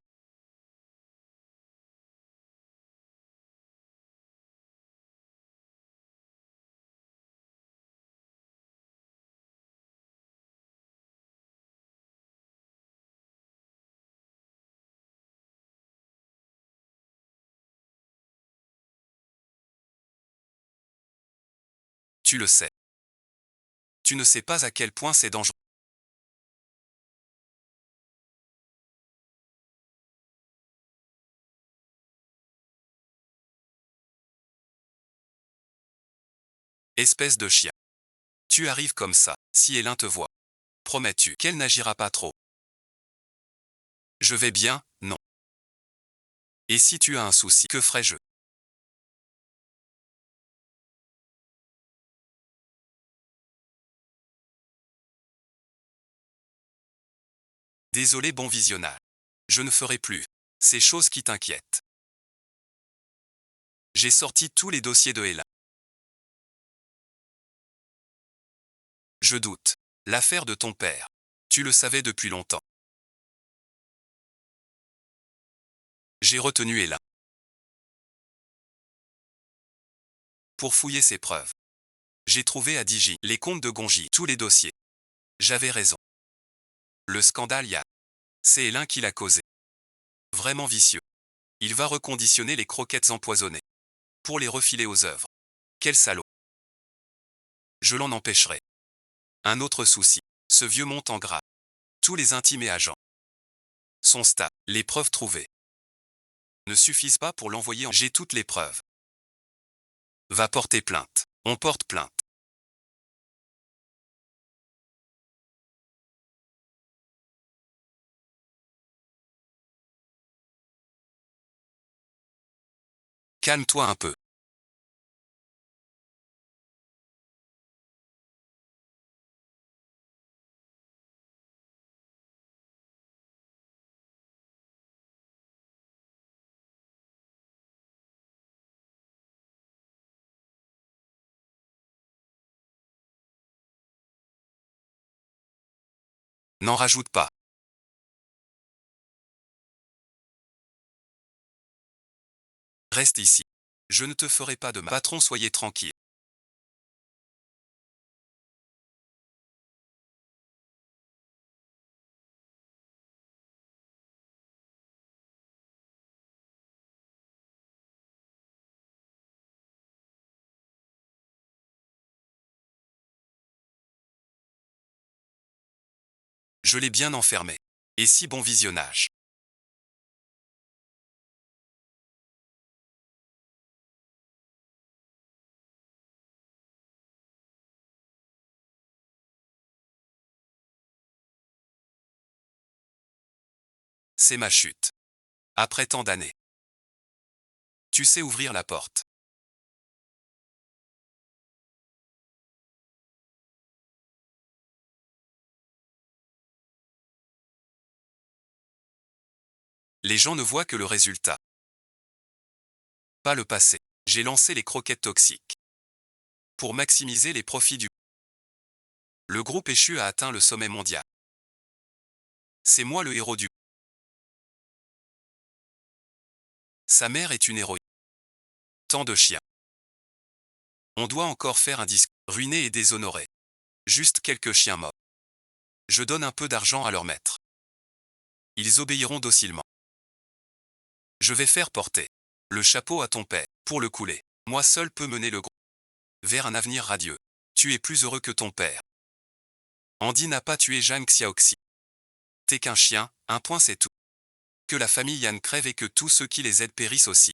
Tu le sais. Tu ne sais pas à quel point c'est dangereux. Espèce de chien. Tu arrives comme ça, si Hélène te voit. Promets-tu qu'elle n'agira pas trop? Je vais bien, non. Et si tu as un souci, que ferais-je? Désolé, bon visionnage. Je ne ferai plus ces choses qui t'inquiètent. J'ai sorti tous les dossiers de Hélène. Je doute. L'affaire de ton père. Tu le savais depuis longtemps. J'ai retenu Hélène. Pour fouiller ses preuves. J'ai trouvé à Digi les comptes de Gonji, tous les dossiers. J'avais raison. Le scandale Yann. C'est Hélène qui l'a causé. Vraiment vicieux. Il va reconditionner les croquettes empoisonnées. Pour les refiler aux œuvres. Quel salaud. Je l'en empêcherai. Un autre souci. Ce vieux monte en gras. Tous les intimes et agents. Son staff, les preuves trouvées. Ne suffisent pas pour l'envoyer en... J'ai toutes les preuves. Va porter plainte. On porte plainte. Calme-toi un peu. N'en rajoute pas. Reste ici. Je ne te ferai pas de mal. Patron, soyez tranquille. Je l'ai bien enfermé. Et si bon visionnage. C'est ma chute. Après tant d'années. Tu sais ouvrir la porte. Les gens ne voient que le résultat. Pas le passé. J'ai lancé les croquettes toxiques. Pour maximiser les profits du... Le groupe échu a atteint le sommet mondial. C'est moi le héros du... Sa mère est une héroïne. Tant de chiens. On doit encore faire un disque. Ruiné et déshonoré. Juste quelques chiens morts. Je donne un peu d'argent à leur maître. Ils obéiront docilement. Je vais faire porter le chapeau à ton père pour le couler. Moi seul peux mener le groupe vers un avenir radieux. Tu es plus heureux que ton père. Andy n'a pas tué Zhang Xiaoxi. T'es qu'un chien, un point c'est tout. Que la famille Yan crève et que tous ceux qui les aident périssent aussi.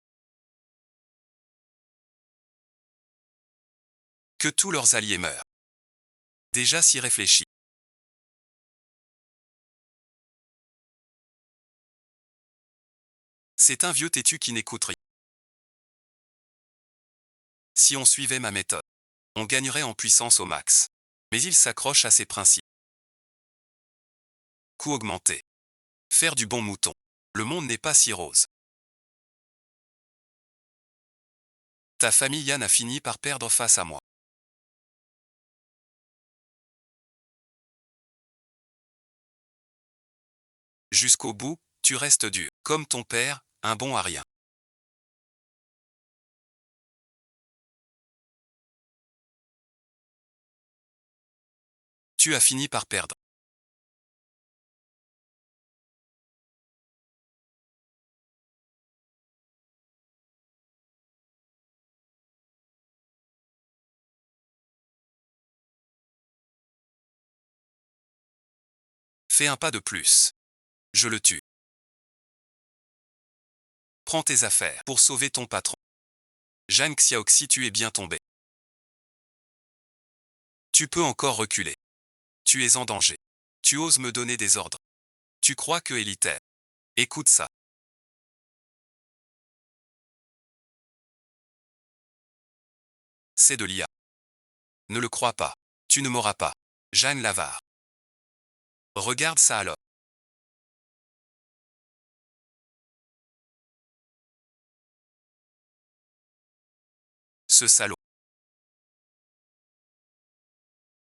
Que tous leurs alliés meurent. Déjà s'y réfléchis. C'est un vieux têtu qui n'écoute rien. Si on suivait ma méthode, on gagnerait en puissance au max. Mais il s'accroche à ses principes. Coût augmenté. Faire du bon mouton. Le monde n'est pas si rose. Ta famille Yan a fini par perdre face à moi. Jusqu'au bout, tu restes dur. Comme ton père, un bon à rien. Tu as fini par perdre. Fais un pas de plus. Je le tue. Prends tes affaires pour sauver ton patron. Zhang Xiaoxi, tu es bien tombé. Tu peux encore reculer. Tu es en danger. Tu oses me donner des ordres. Tu crois que élitaire. Écoute ça. C'est de l'IA. Ne le crois pas. Tu ne m'auras pas. Jeanne l'avare. Regarde ça alors. Ce salaud.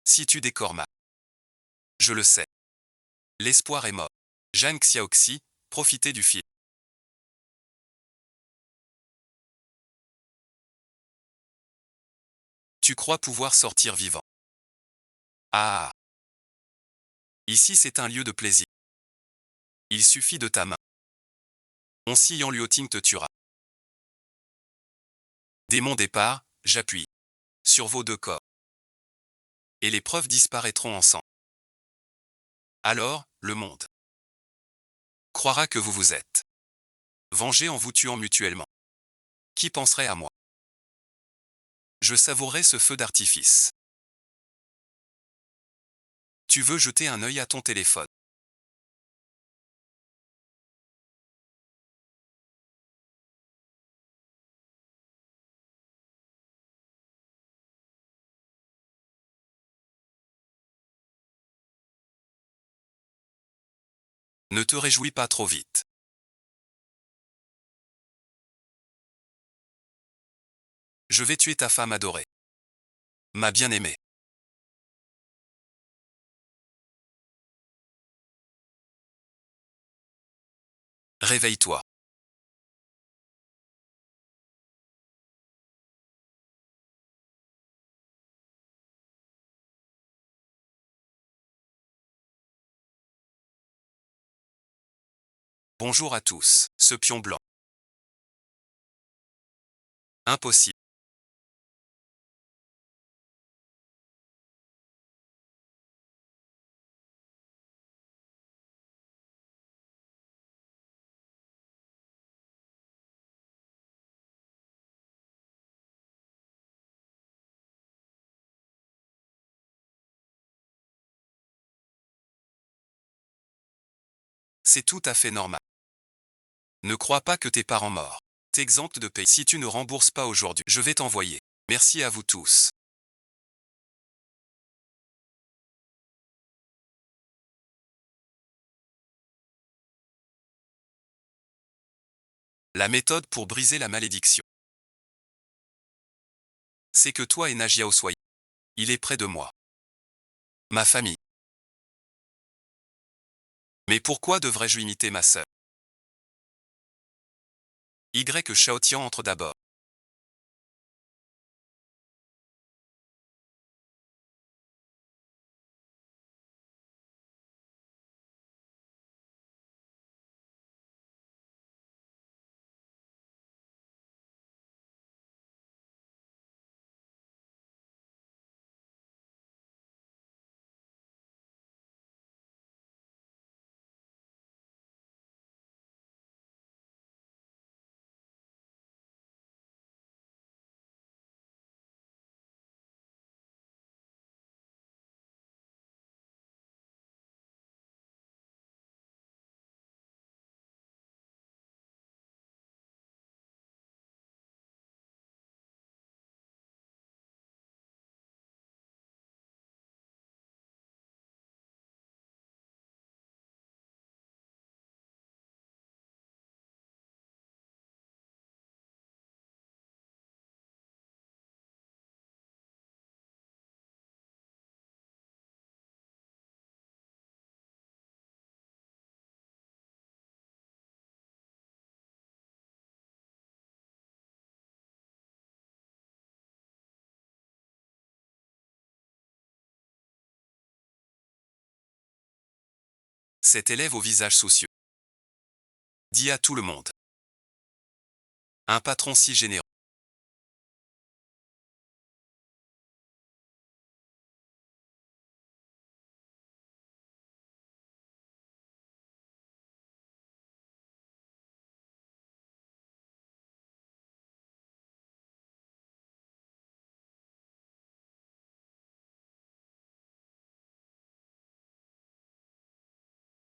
Si tu décores ma. Je le sais. L'espoir est mort. Zhang Xiaoxi, profitez du film. Tu crois pouvoir sortir vivant. Ah. Ici c'est un lieu de plaisir. Il suffit de ta main. On s'y en Luoting te tuera. Dès mon départ, j'appuie sur vos deux corps. Et les preuves disparaîtront ensemble. Alors, le monde croira que vous vous êtes vengés en vous tuant mutuellement. Qui penserait à moi? Je savourerai ce feu d'artifice. Tu veux jeter un œil à ton téléphone. Ne te réjouis pas trop vite. Je vais tuer ta femme adorée. Ma bien-aimée. Réveille-toi. Bonjour à tous, ce pion blanc. Impossible. C'est tout à fait normal. Ne crois pas que tes parents morts t'exemptent de payer. Si tu ne rembourses pas aujourd'hui, je vais t'envoyer. Merci à vous tous. La méthode pour briser la malédiction. C'est que toi et Nagiao soyez. Il est près de moi. Ma famille. Mais pourquoi devrais-je imiter ma sœur? Que Shaotian entre d'abord. Cet élève au visage soucieux dit à tout le monde. Un patron si généreux.